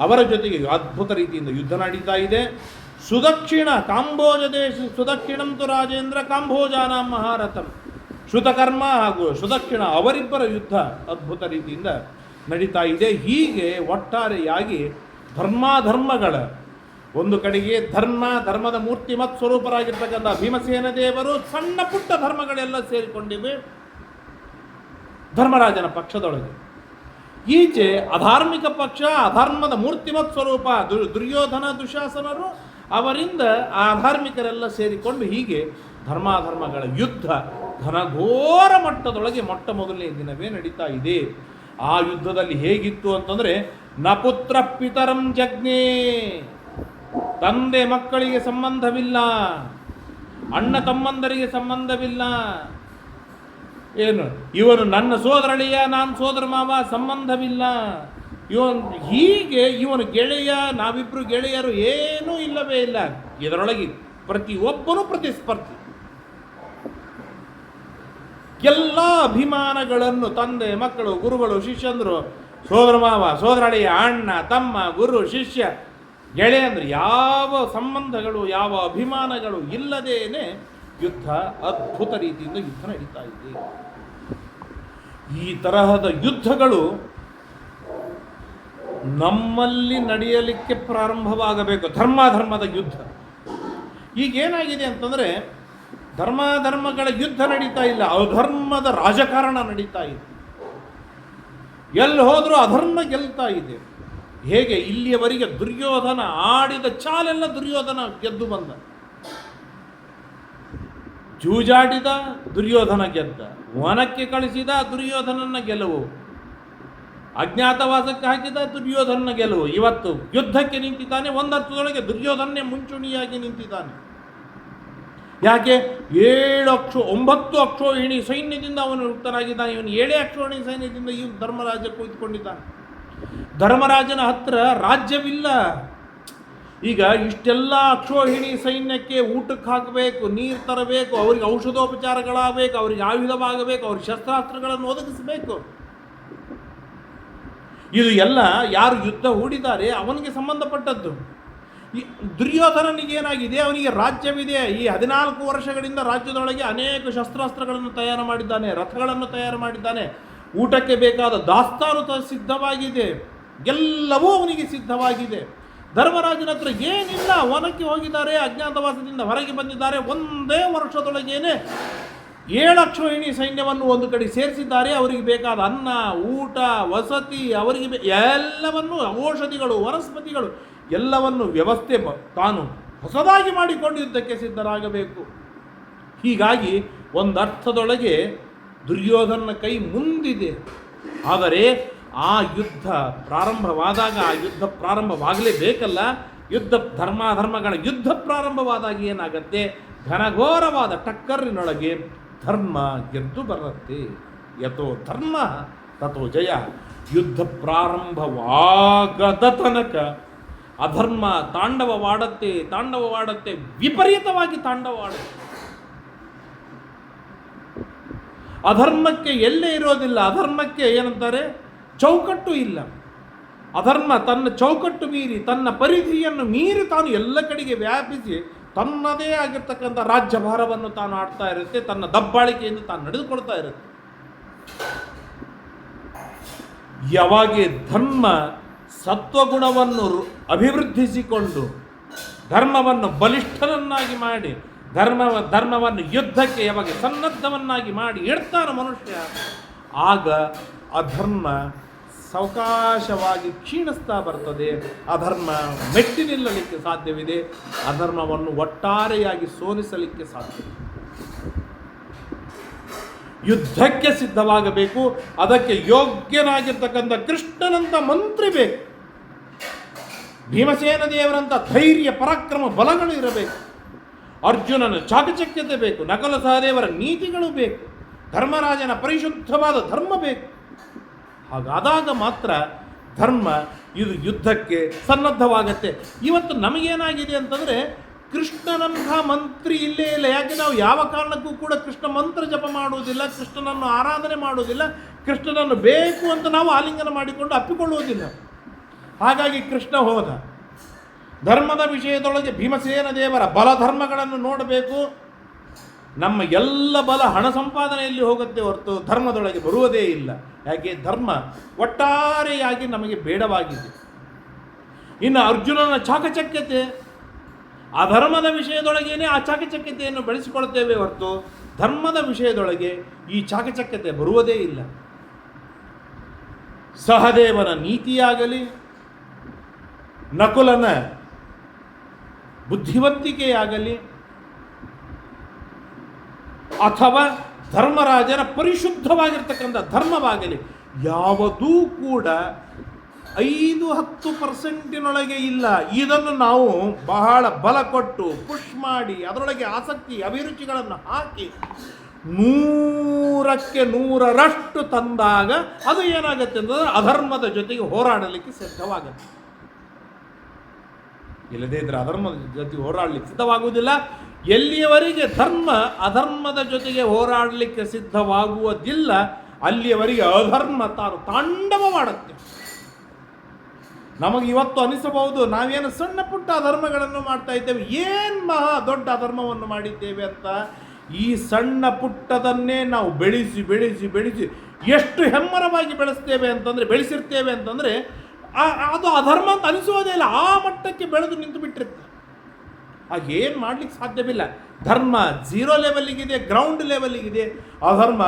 ಅವರ ಜೊತೆಗೆ ಅದ್ಭುತ ರೀತಿಯಿಂದ ಯುದ್ಧ ನಡೀತಾ ಇದೆ. ಸುದಕ್ಷಿಣ ಕಾಂಬೋಜ ದೇಶ ಸುದಕ್ಷಿಣಂ ತು ರಾಜೇಂದ್ರ ಕಾಂಬೋಜಾನಾಂ ಮಹಾರಥಂ. ಶ್ರುತಕರ್ಮ ಹಾಗೂ ಸುದಕ್ಷಿಣ ಅವರಿಬ್ಬರ ಯುದ್ಧ ಅದ್ಭುತ ರೀತಿಯಿಂದ ನಡೀತಾ ಇದೆ. ಹೀಗೆ ಒಟ್ಟಾರೆಯಾಗಿ ಧರ್ಮಾಧರ್ಮಗಳ ಒಂದು ಕಡೆಗೆ ಧರ್ಮದ ಮೂರ್ತಿಮತ್ ಸ್ವರೂಪರಾಗಿರ್ತಕ್ಕಂಥ ಭೀಮಸೇನ ದೇವರು, ಸಣ್ಣ ಪುಟ್ಟ ಧರ್ಮಗಳೆಲ್ಲ ಸೇರಿಕೊಂಡಿವೆ ಧರ್ಮರಾಜನ ಪಕ್ಷದೊಳಗೆ. ಈಚೆ ಅಧಾರ್ಮಿಕ ಪಕ್ಷ, ಅಧರ್ಮದ ಮೂರ್ತಿಮತ್ ಸ್ವರೂಪ ದುರ್ಯೋಧನ ದುಶಾಸನರು, ಅವರಿಂದ ಆ ಅಧಾರ್ಮಿಕರೆಲ್ಲ ಸೇರಿಕೊಂಡು ಹೀಗೆ ಧರ್ಮಾಧರ್ಮಗಳ ಯುದ್ಧ ಘನಘೋರ ಮಟ್ಟದೊಳಗೆ ಮೊಟ್ಟ ಮೊದಲನೇ ದಿನವೇ ನಡೀತಾ ಇದೆ. ಆ ಯುದ್ಧದಲ್ಲಿ ಹೇಗಿತ್ತು ಅಂತಂದರೆ, ನ ಪುತ್ರ ಪಿತರಂ ಜಜ್ಞೆ, ತಂದೆ ಮಕ್ಕಳಿಗೆ ಸಂಬಂಧವಿಲ್ಲ, ಅಣ್ಣ ತಮ್ಮಂದರಿಗೆ ಸಂಬಂಧವಿಲ್ಲ, ಏನು ಇವನು ನನ್ನ ಸೋದರಳಿಯ ನಾನು ಸೋದರ ಮಾವ ಸಂಬಂಧವಿಲ್ಲ, ಇವನು ಗೆಳೆಯ ನಾವಿಬ್ರು ಗೆಳೆಯರು ಏನೂ ಇಲ್ಲವೇ ಇಲ್ಲ. ಇದರೊಳಗೆ ಪ್ರತಿಯೊಬ್ಬನು ಪ್ರತಿಸ್ಪರ್ಧಿ. ಎಲ್ಲ ಅಭಿಮಾನಗಳನ್ನು ತಂದೆ ಮಕ್ಕಳು ಗುರುಗಳು ಶಿಷ್ಯಂದರು ಸೋದರ ಮಾವ ಸೋದರಳಿಯ ಅಣ್ಣ ತಮ್ಮ ಗುರು ಶಿಷ್ಯ ಗೆಳೆಯಂದ್ರು ಯಾವ ಸಂಬಂಧಗಳು ಯಾವ ಅಭಿಮಾನಗಳು ಇಲ್ಲದೇನೆ ಯುದ್ಧ ಅದ್ಭುತ ರೀತಿಯಿಂದ ಯುದ್ಧ ನಡೀತಾ ಇದೆ. ಈ ತರಹದ ಯುದ್ಧಗಳು ನಮ್ಮಲ್ಲಿ ನಡೆಯಲಿಕ್ಕೆ ಪ್ರಾರಂಭವಾಗಬೇಕು. ಧರ್ಮಾಧರ್ಮದ ಯುದ್ಧ ಈಗೇನಾಗಿದೆ ಅಂತಂದರೆ, ಧರ್ಮಾಧರ್ಮಗಳ ಯುದ್ಧ ನಡೀತಾ ಇಲ್ಲ, ಅಧರ್ಮದ ರಾಜಕಾರಣ ನಡೀತಾ ಇದೆ. ಎಲ್ಲಿ ಹೋದರೂ ಅಧರ್ಮ ಗೆಲ್ತಾ ಇದೆ. ಹೇಗೆ ಇಲ್ಲಿಯವರೆಗೆ ದುರ್ಯೋಧನ ಆಡಿದ ಚಾಲೆಲ್ಲ ದುರ್ಯೋಧನ ಗೆದ್ದು ಬಂದ, ಜೂಜಾಡಿದ ದುರ್ಯೋಧನ ಗೆದ್ದ, ವನಕ್ಕೆ ಕಳಿಸಿದ ದುರ್ಯೋಧನನ ಗೆಲುವು, ಅಜ್ಞಾತವಾಸಕ್ಕೆ ಹಾಕಿದ ದುರ್ಯೋಧನನ ಗೆಲುವು. ಇವತ್ತು ಯುದ್ಧಕ್ಕೆ ನಿಂತಿದ್ದಾನೆ, ಒಂದರ್ಥದೊಳಗೆ ದುರ್ಯೋಧನೇ ಮುಂಚೂಣಿಯಾಗಿ ನಿಂತಿದ್ದಾನೆ. ಯಾಕೆ 9 ಅಕ್ಷೋಹಿಣಿ ಸೈನ್ಯದಿಂದ ಅವನು ಯುಕ್ತನಾಗಿದ್ದಾನೆ. ಇವನು 7 ಅಕ್ಷೋಹಿಣಿ ಸೈನ್ಯದಿಂದ ಈ ಧರ್ಮರಾಜ ಕುಳಿತುಕೊಂಡಿದ್ದಾನೆ. ಧರ್ಮರಾಜನ ಹತ್ರ ರಾಜ್ಯವಿಲ್ಲ. ಈಗ ಇಷ್ಟೆಲ್ಲ ಅಕ್ಷೋಹಿಣಿ ಸೈನ್ಯಕ್ಕೆ ಊಟಕ್ಕೆ ಹಾಕಬೇಕು, ನೀರು ತರಬೇಕು, ಅವರಿಗೆ ಔಷಧೋಪಚಾರಗಳಾಗಬೇಕು, ಅವರಿಗೆ ಆಯುಧವಾಗಬೇಕು, ಅವ್ರಿಗೆ ಶಸ್ತ್ರಾಸ್ತ್ರಗಳನ್ನು ಒದಗಿಸಬೇಕು. ಇದು ಎಲ್ಲ ಯಾರು ಯುದ್ಧ ಹೂಡಿದ್ದಾರೆ ಅವನಿಗೆ ಸಂಬಂಧಪಟ್ಟದ್ದು. ಈ ದುರ್ಯೋಧನನಿಗೇನಾಗಿದೆ, ಅವನಿಗೆ ರಾಜ್ಯವಿದೆ. ಈ 14 ವರ್ಷಗಳಿಂದ ರಾಜ್ಯದೊಳಗೆ ಅನೇಕ ಶಸ್ತ್ರಾಸ್ತ್ರಗಳನ್ನು ತಯಾರು ಮಾಡಿದ್ದಾನೆ, ರಥಗಳನ್ನು ತಯಾರು ಮಾಡಿದ್ದಾನೆ, ಊಟಕ್ಕೆ ಬೇಕಾದ ದಾಸ್ತಾನು ಸಿದ್ಧವಾಗಿದೆ, ಎಲ್ಲವೂ ಅವನಿಗೆ ಸಿದ್ಧವಾಗಿದೆ. ಧರ್ಮರಾಜನ ಹತ್ರ ಏನಿಲ್ಲ, ವನಕ್ಕೆ ಹೋಗಿದ್ದಾರೆ, ಅಜ್ಞಾತವಾಸದಿಂದ ಹೊರಗೆ ಬಂದಿದ್ದಾರೆ. ಒಂದೇ ವರ್ಷದೊಳಗೇನೆ 7 ಅಕ್ಷೋಹಿಣಿ ಸೈನ್ಯವನ್ನು ಒಂದು ಕಡೆ ಸೇರಿಸಿದ್ದಾರೆ. ಅವರಿಗೆ ಬೇಕಾದ ಅನ್ನ ಊಟ ವಸತಿ, ಅವರಿಗೆ ಎಲ್ಲವನ್ನು ಔಷಧಿಗಳು ವನಸ್ಪತಿಗಳು ಎಲ್ಲವನ್ನು ವ್ಯವಸ್ಥೆ ತಾನು ಹೊಸದಾಗಿ ಮಾಡಿಕೊಂಡು ಯುದ್ಧಕ್ಕೆ ಸಿದ್ಧರಾಗಬೇಕು. ಹೀಗಾಗಿ ಒಂದರ್ಥದೊಳಗೆ ದುರ್ಯೋಧನನ ಕೈ ಮುಂದಿದೆ. ಆದರೆ ಆ ಯುದ್ಧ ಪ್ರಾರಂಭವಾದಾಗ, ಆ ಯುದ್ಧ ಪ್ರಾರಂಭವಾಗಲೇಬೇಕಲ್ಲ. ಧರ್ಮಾಧರ್ಮಗಳ ಯುದ್ಧ ಪ್ರಾರಂಭವಾದಾಗ ಏನಾಗತ್ತೆ, ಘನಘೋರವಾದ ಟಕ್ಕರಿನೊಳಗೆ ಧರ್ಮ ಗೆದ್ದು ಬರುತ್ತೆ. ಯಥೋ ಧರ್ಮ ತಥೋ ಜಯ. ಯುದ್ಧ ಪ್ರಾರಂಭವಾಗದ ತನಕ ಅಧರ್ಮ ತಾಂಡವವಾಡತ್ತೆ, ವಿಪರೀತವಾಗಿ ತಾಂಡವವಾಡುತ್ತೆ. ಅಧರ್ಮಕ್ಕೆ ಎಲ್ಲೇ ಇರೋದಿಲ್ಲ. ಅಧರ್ಮಕ್ಕೆ ಏನಂತಾರೆ, ಚೌಕಟ್ಟು ಇಲ್ಲ. ಅಧರ್ಮ ತನ್ನ ಚೌಕಟ್ಟು ಮೀರಿ, ತನ್ನ ಪರಿಧಿಯನ್ನು ಮೀರಿ ತಾನು ಎಲ್ಲ ಕಡೆಗೆ ವ್ಯಾಪಿಸಿ ತನ್ನದೇ ಆಗಿರ್ತಕ್ಕಂಥ ರಾಜ್ಯಭಾರವನ್ನು ತಾನು ಆಡ್ತಾ ಇರುತ್ತೆ. ತನ್ನ ದಬ್ಬಾಳಿಕೆಯಿಂದ ತಾನು ನಡೆದುಕೊಳ್ತಾ ಇರುತ್ತೆ. ಯಾವಾಗ ಧರ್ಮ ಸತ್ವಗುಣವನ್ನು ಅಭಿವೃದ್ಧಿಸಿಕೊಂಡು ಧರ್ಮವನ್ನು ಬಲಿಷ್ಠನನ್ನಾಗಿ ಮಾಡಿ ಧರ್ಮವನ್ನು ಯುದ್ಧಕ್ಕೆ ಯಾವಾಗ ಸನ್ನದ್ಧವನ್ನಾಗಿ ಮಾಡಿ ಇಡ್ತಾನೆ ಮನುಷ್ಯ, ಆಗ ಅಧರ್ಮ ಸಾವಕಾಶವಾಗಿ ಕ್ಷೀಣಿಸ್ತಾ ಬರ್ತದೆ. ಅಧರ್ಮ ಮೆಟ್ಟಿ ನಿಲ್ಲಲಿಕ್ಕೆ ಸಾಧ್ಯವಿದೆ. ಅಧರ್ಮವನ್ನು ಒಟ್ಟಾರೆಯಾಗಿ ಸೋಲಿಸಲಿಕ್ಕೆ ಸಾಧ್ಯ. ಯುದ್ಧಕ್ಕೆ ಸಿದ್ಧವಾಗಬೇಕು. ಅದಕ್ಕೆ ಯೋಗ್ಯನಾಗಿರ್ತಕ್ಕಂಥ ಕೃಷ್ಣನಂತ ಮಂತ್ರಿ ಬೇಕು. ಭೀಮಸೇನ ದೇವರಂಥ ಧೈರ್ಯ ಪರಾಕ್ರಮ ಬಲಗಳು ಇರಬೇಕು. ಅರ್ಜುನನ ಚಾಕಚಕ್ಯತೆ ಬೇಕು. ನಕಲ ಸಹದೇವರ ನೀತಿಗಳು ಬೇಕು. ಧರ್ಮರಾಜನ ಪರಿಶುದ್ಧವಾದ ಧರ್ಮ ಬೇಕು. ಹಾಗಾದಾಗ ಮಾತ್ರ ಧರ್ಮ ಇದು ಯುದ್ಧಕ್ಕೆ ಸನ್ನದ್ಧವಾಗತ್ತೆ. ಇವತ್ತು ನಮಗೇನಾಗಿದೆ ಅಂತಂದರೆ, ಕೃಷ್ಣನಂಥ ಮಂತ್ರಿ ಇಲ್ಲೇ ಇಲ್ಲ. ಯಾಕೆ ನಾವು ಯಾವ ಕಾರಣಕ್ಕೂ ಕೂಡ ಕೃಷ್ಣ ಮಂತ್ರ ಜಪ ಮಾಡುವುದಿಲ್ಲ, ಕೃಷ್ಣನನ್ನು ಆರಾಧನೆ ಮಾಡುವುದಿಲ್ಲ, ಕೃಷ್ಣನನ್ನು ಬೇಕು ಅಂತ ನಾವು ಆಲಿಂಗನ ಮಾಡಿಕೊಂಡು ಅಪ್ಪಿಕೊಳ್ಳುವುದಿಲ್ಲ. ಹಾಗಾಗಿ ಕೃಷ್ಣ ಹೋದ. ಧರ್ಮದ ವಿಷಯದೊಳಗೆ ಭೀಮಸೇನ ದೇವರ ಬಲಧರ್ಮಗಳನ್ನು ನೋಡಬೇಕು. ನಮ್ಮ ಎಲ್ಲ ಬಲ ಹಣ ಸಂಪಾದನೆಯಲ್ಲಿ ಹೋಗುತ್ತೆ ಹೊರತು ಧರ್ಮದೊಳಗೆ ಬರುವುದೇ ಇಲ್ಲ. ಯಾಕೆ? ಧರ್ಮ ಒಟ್ಟಾರೆಯಾಗಿ ನಮಗೆ ಬೇಡವಾಗಿದೆ. ಇನ್ನು ಅರ್ಜುನನ ಚಾಕಚಕ್ಯತೆ, ಅಧರ್ಮದ ವಿಷಯದೊಳಗೇನೆ ಆ ಚಾಕಚಕ್ಯತೆಯನ್ನು ಬೆಳೆಸಿಕೊಳ್ತೇವೆ ಹೊರತು ಧರ್ಮದ ವಿಷಯದೊಳಗೆ ಈ ಚಾಕಚಕ್ಯತೆ ಬರುವುದೇ ಇಲ್ಲ. ಸಹದೇವನ ನೀತಿಯಾಗಲಿ, ನಕುಲನ ಬುದ್ಧಿವಂತಿಕೆಯಾಗಲಿ, ಅಥವಾ ಧರ್ಮರಾಜನ ಪರಿಶುದ್ಧವಾಗಿರ್ತಕ್ಕಂಥ ಧರ್ಮವಾಗಲಿ, ಯಾವುದೂ ಕೂಡ 5-10% ಇಲ್ಲ. ಇದನ್ನು ನಾವು ಬಹಳ ಬಲ ಕೊಟ್ಟು ಪುಷ್ ಮಾಡಿ ಅದರೊಳಗೆ ಆಸಕ್ತಿ ಅಭಿರುಚಿಗಳನ್ನು ಹಾಕಿ 100% ತಂದಾಗ ಅದು ಏನಾಗುತ್ತೆ ಅಂತಂದರೆ ಅಧರ್ಮದ ಜೊತೆಗೆ ಹೋರಾಡಲಿಕ್ಕೆ ಸಿದ್ಧವಾಗುತ್ತೆ. ಇಲ್ಲದೇ ಇದ್ರೆ ಅಧರ್ಮದ ಜೊತೆಗೆ ಹೋರಾಡಲಿಕ್ಕೆ ಸಿದ್ಧವಾಗುವುದಿಲ್ಲ. ಎಲ್ಲಿಯವರೆಗೆ ಧರ್ಮ ಅಧರ್ಮದ ಜೊತೆಗೆ ಹೋರಾಡಲಿಕ್ಕೆ ಸಿದ್ಧವಾಗುವುದಿಲ್ಲ ಅಲ್ಲಿಯವರೆಗೆ ಅಧರ್ಮ ತಾನು ತಾಂಡವ ಮಾಡುತ್ತೆ. ನಮಗೆ ಇವತ್ತು ಅನಿಸಬಹುದು ನಾವೇನು ಸಣ್ಣ ಪುಟ್ಟ ಅಧರ್ಮಗಳನ್ನು ಮಾಡ್ತಾ ಇದ್ದೇವೆ, ಏನು ಮಹಾ ದೊಡ್ಡ ಅಧರ್ಮವನ್ನು ಮಾಡಿದ್ದೇವೆ ಅಂತ. ಈ ಸಣ್ಣ ಪುಟ್ಟದನ್ನೇ ನಾವು ಬೆಳೆಸಿ ಬೆಳೆಸಿ ಬೆಳೆಸಿ ಎಷ್ಟು ಹೆಮ್ಮರವಾಗಿ ಬೆಳೆಸಿರ್ತೇವೆ ಅಂತಂದರೆ ಅದು ಅಧರ್ಮ ಅಂತ ಅನಿಸೋದೇ ಇಲ್ಲ. ಆ ಮಟ್ಟಕ್ಕೆ ಬೆಳೆದು ನಿಂತು ಬಿಟ್ಟಿರುತ್ತೆ. ಹಾಗೇನು ಮಾಡಲಿಕ್ಕೆ ಸಾಧ್ಯವಿಲ್ಲ. ಧರ್ಮ 0 ಲೆವೆಲ್ಲಿಗಿದೆ, ಗ್ರೌಂಡ್ ಲೆವೆಲ್ಲಿಗಿದೆ. ಅಧರ್ಮ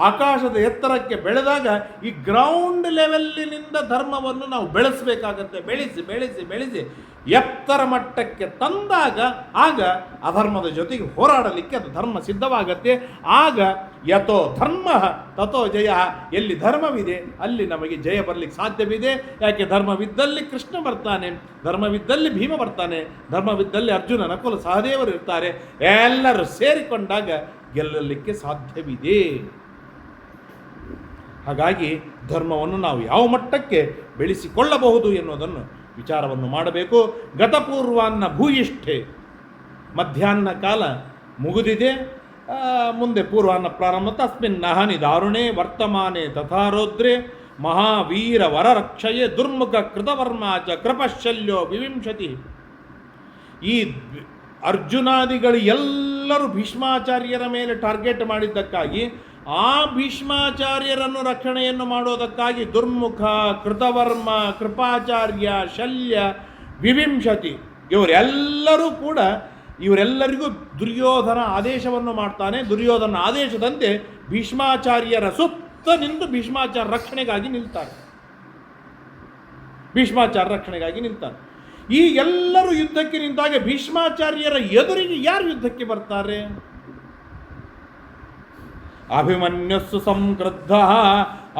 ಆಕಾಶದ ಎತ್ತರಕ್ಕೆ ಬೆಳೆದಾಗ ಈ ಗ್ರೌಂಡ್ ಲೆವೆಲ್ಲಿನಿಂದ ಧರ್ಮವನ್ನು ನಾವು ಬೆಳೆಸಬೇಕಾಗತ್ತೆ. ಬೆಳೆಸಿ ಬೆಳೆಸಿ ಬೆಳೆಸಿ ಎತ್ತರ ಮಟ್ಟಕ್ಕೆ ತಂದಾಗ ಆಗ ಅಧರ್ಮದ ಜೊತೆಗೆ ಹೋರಾಡಲಿಕ್ಕೆ ಅದು ಧರ್ಮ ಸಿದ್ಧವಾಗತ್ತೆ. ಆಗ ಯಥೋ ಧರ್ಮ ತಥೋ ಜಯ. ಎಲ್ಲಿ ಧರ್ಮವಿದೆ ಅಲ್ಲಿ ನಮಗೆ ಜಯ ಬರಲಿಕ್ಕೆ ಸಾಧ್ಯವಿದೆ. ಯಾಕೆ? ಧರ್ಮವಿದ್ದಲ್ಲಿ ಕೃಷ್ಣ ಬರ್ತಾನೆ, ಧರ್ಮವಿದ್ದಲ್ಲಿ ಭೀಮ ಬರ್ತಾನೆ, ಧರ್ಮವಿದ್ದಲ್ಲಿ ಅರ್ಜುನ, ನಕುಲ, ಸಹದೇವರು ಇರ್ತಾರೆ. ಎಲ್ಲರೂ ಸೇರಿಕೊಂಡಾಗ ಗೆಲ್ಲಲಿಕ್ಕೆ ಸಾಧ್ಯವಿದೆ. ಹಾಗಾಗಿ ಧರ್ಮವನ್ನು ನಾವು ಯಾವ ಮಟ್ಟಕ್ಕೆ ಬೆಳೆಸಿಕೊಳ್ಳಬಹುದು ಎನ್ನುವುದನ್ನು ವಿಚಾರವನ್ನು ಮಾಡಬೇಕು. ಗತಪೂರ್ವಾನ್ನ ಭೂಯಿಷ್ಠೆ. ಮಧ್ಯಾಹ್ನ ಕಾಲ ಮುಗಿದಿದೆ, ಮುಂದೆ ಪೂರ್ವಾನ್ನ ಪ್ರಾರಂಭ. ತಸ್ಮಿನ್ ನಹನಿ ದಾರುಣೆ ವರ್ತಮಾನೆ ತಥಾರೋದ್ರೆ ಮಹಾವೀರ ವರರಕ್ಷಯೇ ದುರ್ಮುಖ ಕೃತವರ್ಮ ಚ ಕೃಪಶಲ್ಯೋ ವಿವಿಂಶತಿ. ಈ ಅರ್ಜುನಾದಿಗಳು ಎಲ್ಲರೂ ಭೀಷ್ಮಾಚಾರ್ಯರ ಮೇಲೆ ಟಾರ್ಗೆಟ್ ಮಾಡಿದ್ದಕ್ಕಾಗಿ, ಆ ಭೀಷ್ಮಾಚಾರ್ಯರನ್ನು ರಕ್ಷಣೆಯನ್ನು ಮಾಡೋದಕ್ಕಾಗಿ ದುರ್ಮುಖ, ಕೃತವರ್ಮ, ಕೃಪಾಚಾರ್ಯ, ಶಲ್ಯ, ವಿವಿಂಶತಿ ಇವರೆಲ್ಲರಿಗೂ ದುರ್ಯೋಧನ ಆದೇಶವನ್ನು ಮಾಡ್ತಾನೆ. ದುರ್ಯೋಧನ ಆದೇಶದಂತೆ ಭೀಷ್ಮಾಚಾರ್ಯರ ಸುತ್ತ ನಿಂತು ಭೀಷ್ಮಾಚಾರ್ಯ ರಕ್ಷಣೆಗಾಗಿ ನಿಲ್ತಾರೆ. ಈ ಎಲ್ಲರೂ ಯುದ್ಧಕ್ಕೆ ನಿಂತಾಗ ಭೀಷ್ಮಾಚಾರ್ಯರ ಎದುರಿಗೆ ಯಾರು ಯುದ್ಧಕ್ಕೆ ಬರ್ತಾರೆ? ಅಭಿಮನ್ಯಸ್ಸು ಸಂಕ್ರುದ್ಧ.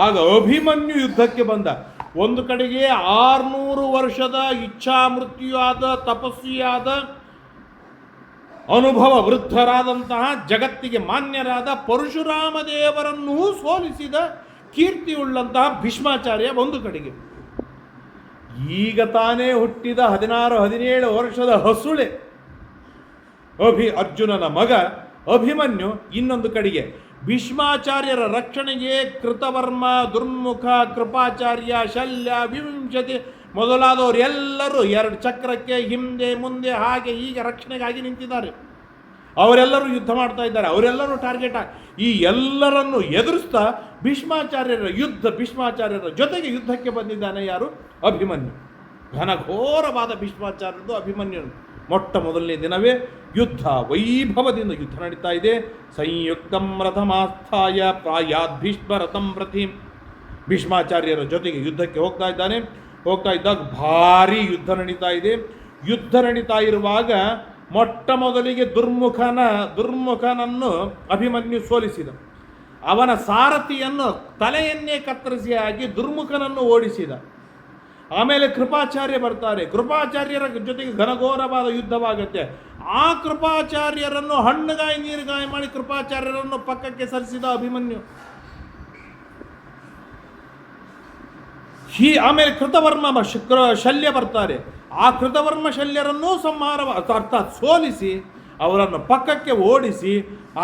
ಆಗ ಅಭಿಮನ್ಯು ಯುದ್ಧಕ್ಕೆ ಬಂದ. ಒಂದು ಕಡೆಗೆ 600 ವರ್ಷದ ಇಚ್ಛಾ ಮೃತ್ಯುವಾದ ತಪಸ್ವಿಯಾದ ಅನುಭವ ವೃದ್ಧರಾದಂತಹ ಜಗತ್ತಿಗೆ ಮಾನ್ಯರಾದ ಪರಶುರಾಮ ದೇವರನ್ನೂ ಸೋಲಿಸಿದ ಕೀರ್ತಿಯುಳ್ಳಂತಹ ಭೀಷ್ಮಾಚಾರ್ಯ ಒಂದು ಕಡೆಗೆ, ಈಗ ತಾನೇ ಹುಟ್ಟಿದ 16-17 ವರ್ಷದ ಹಸುಳೆ ಅರ್ಜುನನ ಮಗ ಅಭಿಮನ್ಯು ಇನ್ನೊಂದು ಕಡೆಗೆ. ಭೀಷ್ಮಾಚಾರ್ಯರ ರಕ್ಷಣೆಗೆ ಕೃತವರ್ಮ, ದುರ್ಮುಖ, ಕೃಪಾಚಾರ್ಯ, ಶಲ್ಯ, ವಿವಿಂಶತಿ ಮೊದಲಾದವರೆಲ್ಲರೂ 2 ಚಕ್ರಕ್ಕೆ ಹಿಂದೆ ಮುಂದೆ ಹಾಗೆ ಹೀಗೆ ರಕ್ಷಣೆಗಾಗಿ ನಿಂತಿದ್ದಾರೆ. ಅವರೆಲ್ಲರೂ ಯುದ್ಧ ಮಾಡ್ತಾ ಇದ್ದಾರೆ. ಅವರೆಲ್ಲರೂ ಟಾರ್ಗೆಟ್ ಈ ಎಲ್ಲರನ್ನು ಎದುರಿಸ್ತಾ ಭೀಷ್ಮಾಚಾರ್ಯರ ಜೊತೆಗೆ ಯುದ್ಧಕ್ಕೆ ಬಂದಿದ್ದಾನೆ ಯಾರು? ಅಭಿಮನ್ಯು. ಘನಘೋರವಾದ ಭೀಷ್ಮಾಚಾರ್ಯರದು ಅಭಿಮನ್ಯು. ಮೊಟ್ಟ ಮೊದಲನೇ ದಿನವೇ ಯುದ್ಧ ವೈಭವದಿಂದ ಯುದ್ಧ ನಡೀತಾ ಇದೆ. ಸಂಯುಕ್ತಂ ರಥಮಾಸ್ಥಾಯ ಪ್ರಾಯಾದ್ ಭೀಷ್ಮ ರಥಂ ಪ್ರತಿ. ಭೀಷ್ಮಾಚಾರ್ಯರ ಜೊತೆಗೆ ಯುದ್ಧಕ್ಕೆ ಹೋಗ್ತಾ ಇದ್ದಾಗ ಭಾರಿ ಯುದ್ಧ ನಡೀತಾ ಇದೆ. ಯುದ್ಧ ನಡೀತಾ ಇರುವಾಗ ಮೊಟ್ಟ ಮೊದಲಿಗೆ ದುರ್ಮುಖನನ್ನು ಅಭಿಮನ್ಯು ಸೋಲಿಸಿದ. ಅವನ ಸಾರಥಿಯನ್ನು ತಲೆಯನ್ನೇ ಕತ್ತರಿಸಿ ಹಾಕಿ ದುರ್ಮುಖನನ್ನು ಓಡಿಸಿದ. ಆಮೇಲೆ ಕೃಪಾಚಾರ್ಯ ಬರ್ತಾರೆ. ಕೃಪಾಚಾರ್ಯರ ಜೊತೆಗೆ ಘನಘೋರವಾದ ಯುದ್ಧವಾಗುತ್ತೆ. ಆ ಕೃಪಾಚಾರ್ಯರನ್ನು ಹಣ್ಣುಗಾಯಿ ನೀರುಗಾಯಿ ಮಾಡಿ ಕೃಪಾಚಾರ್ಯರನ್ನು ಪಕ್ಕಕ್ಕೆ ಸರಿಸಿದ ಅಭಿಮನ್ಯು. ಆಮೇಲೆ ಕೃತವರ್ಮ ಶಲ್ಯ ಬರ್ತಾರೆ. ಆ ಕೃತವರ್ಮ ಶಲ್ಯರನ್ನೂ ಅರ್ಥಾತ್ ಸೋಲಿಸಿ ಅವರನ್ನು ಪಕ್ಕಕ್ಕೆ ಓಡಿಸಿ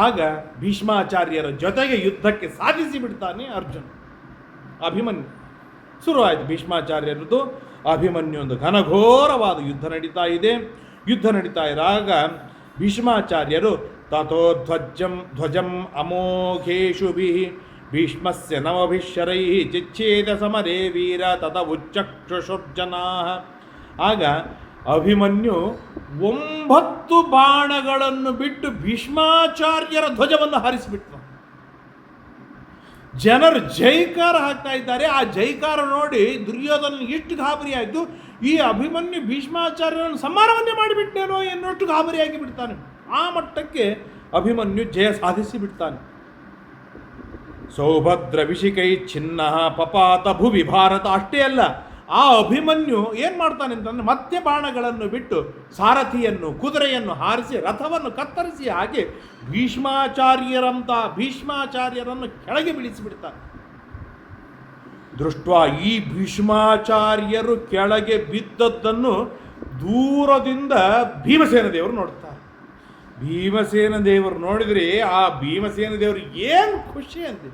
ಆಗ ಭೀಷ್ಮಾಚಾರ್ಯರ ಜೊತೆಗೆ ಯುದ್ಧಕ್ಕೆ ಸಾಧಿಸಿ ಬಿಡ್ತಾನೆ ಅಭಿಮನ್ಯು. ಶುರುವಾಯಿತು ಭೀಷ್ಮಾಚಾರ್ಯರದ್ದು. ಅಭಿಮನ್ಯು ಒಂದು ಘನಘೋರವಾದ ಯುದ್ಧ ನಡೀತಾ ಇದೆ. ಯುದ್ಧ ನಡೀತಾ ಇರಾಗ ಭೀಷ್ಮಾಚಾರ್ಯರು ತಥೋ ಧ್ವಜಂ ಅಮೋಘೇಶುಭಿ ಭೀಷ್ಮಸ್ಯ ನವಭಿಶರೈ ಚಿಚ್ಛೇದ ಸಮರೇ ವೀರ ತದ ಉಚ್ಚಕ್ಷುಷುರ್ಜನಾ. ಆಗ ಅಭಿಮನ್ಯು 9 ಬಾಣಗಳನ್ನು ಬಿಟ್ಟು ಭೀಷ್ಮಾಚಾರ್ಯರ ಧ್ವಜವನ್ನು ಹಾರಿಸಿಬಿಟ್ಟ. ಜನರು ಜೈಕಾರ ಹಾಕ್ತಾ ಇದ್ದಾರೆ. ಆ ಜೈಕಾರ ನೋಡಿ ದುರ್ಯೋಧನ ಎಷ್ಟು ಗಾಬರಿ ಆಯಿತು. ಈ ಅಭಿಮನ್ಯು ಭೀಷ್ಮಾಚಾರ್ಯರನ್ನು ಸಂಹಾರವನ್ನೇ ಮಾಡಿಬಿಟ್ಟೇನೋ ಎನ್ನುವಷ್ಟು ಗಾಬರಿಯಾಗಿ ಬಿಡ್ತಾನೆ. ಆ ಮಟ್ಟಕ್ಕೆ ಅಭಿಮನ್ಯು ಜಯ ಸಾಧಿಸಿ ಬಿಡ್ತಾನೆ. ಸೌಭದ್ರ ವಿಷಿಕೈ ಚಿನ್ನ ಪಪಾತ ಭುವಿ ಭಾರತ. ಅಷ್ಟೇ ಅಲ್ಲ, ಆ ಅಭಿಮನ್ಯು ಏನು ಮಾಡ್ತಾನೆ ಅಂತಂದರೆ ಮತ್ತೆ ಬಾಣಗಳನ್ನು ಬಿಟ್ಟು ಸಾರಥಿಯನ್ನು ಕುದುರೆಯನ್ನು ಹಾರಿಸಿ ರಥವನ್ನು ಕತ್ತರಿಸಿ ಹಾಗೆ ಭೀಷ್ಮಾಚಾರ್ಯರನ್ನು ಕೆಳಗೆ ಬೀಳಿಸಿಬಿಡ್ತಾನೆ. ದೃಷ್ಟ ಈ ಭೀಷ್ಮಾಚಾರ್ಯರು ಕೆಳಗೆ ಬಿದ್ದದ್ದನ್ನು ದೂರದಿಂದ ಭೀಮಸೇನ ದೇವರು ನೋಡ್ತಾರೆ. ಭೀಮಸೇನ ದೇವರು ನೋಡಿದ್ರೆ ಆ ಭೀಮಸೇನ ದೇವರು ಏನು ಖುಷಿ ಅಂತೆ.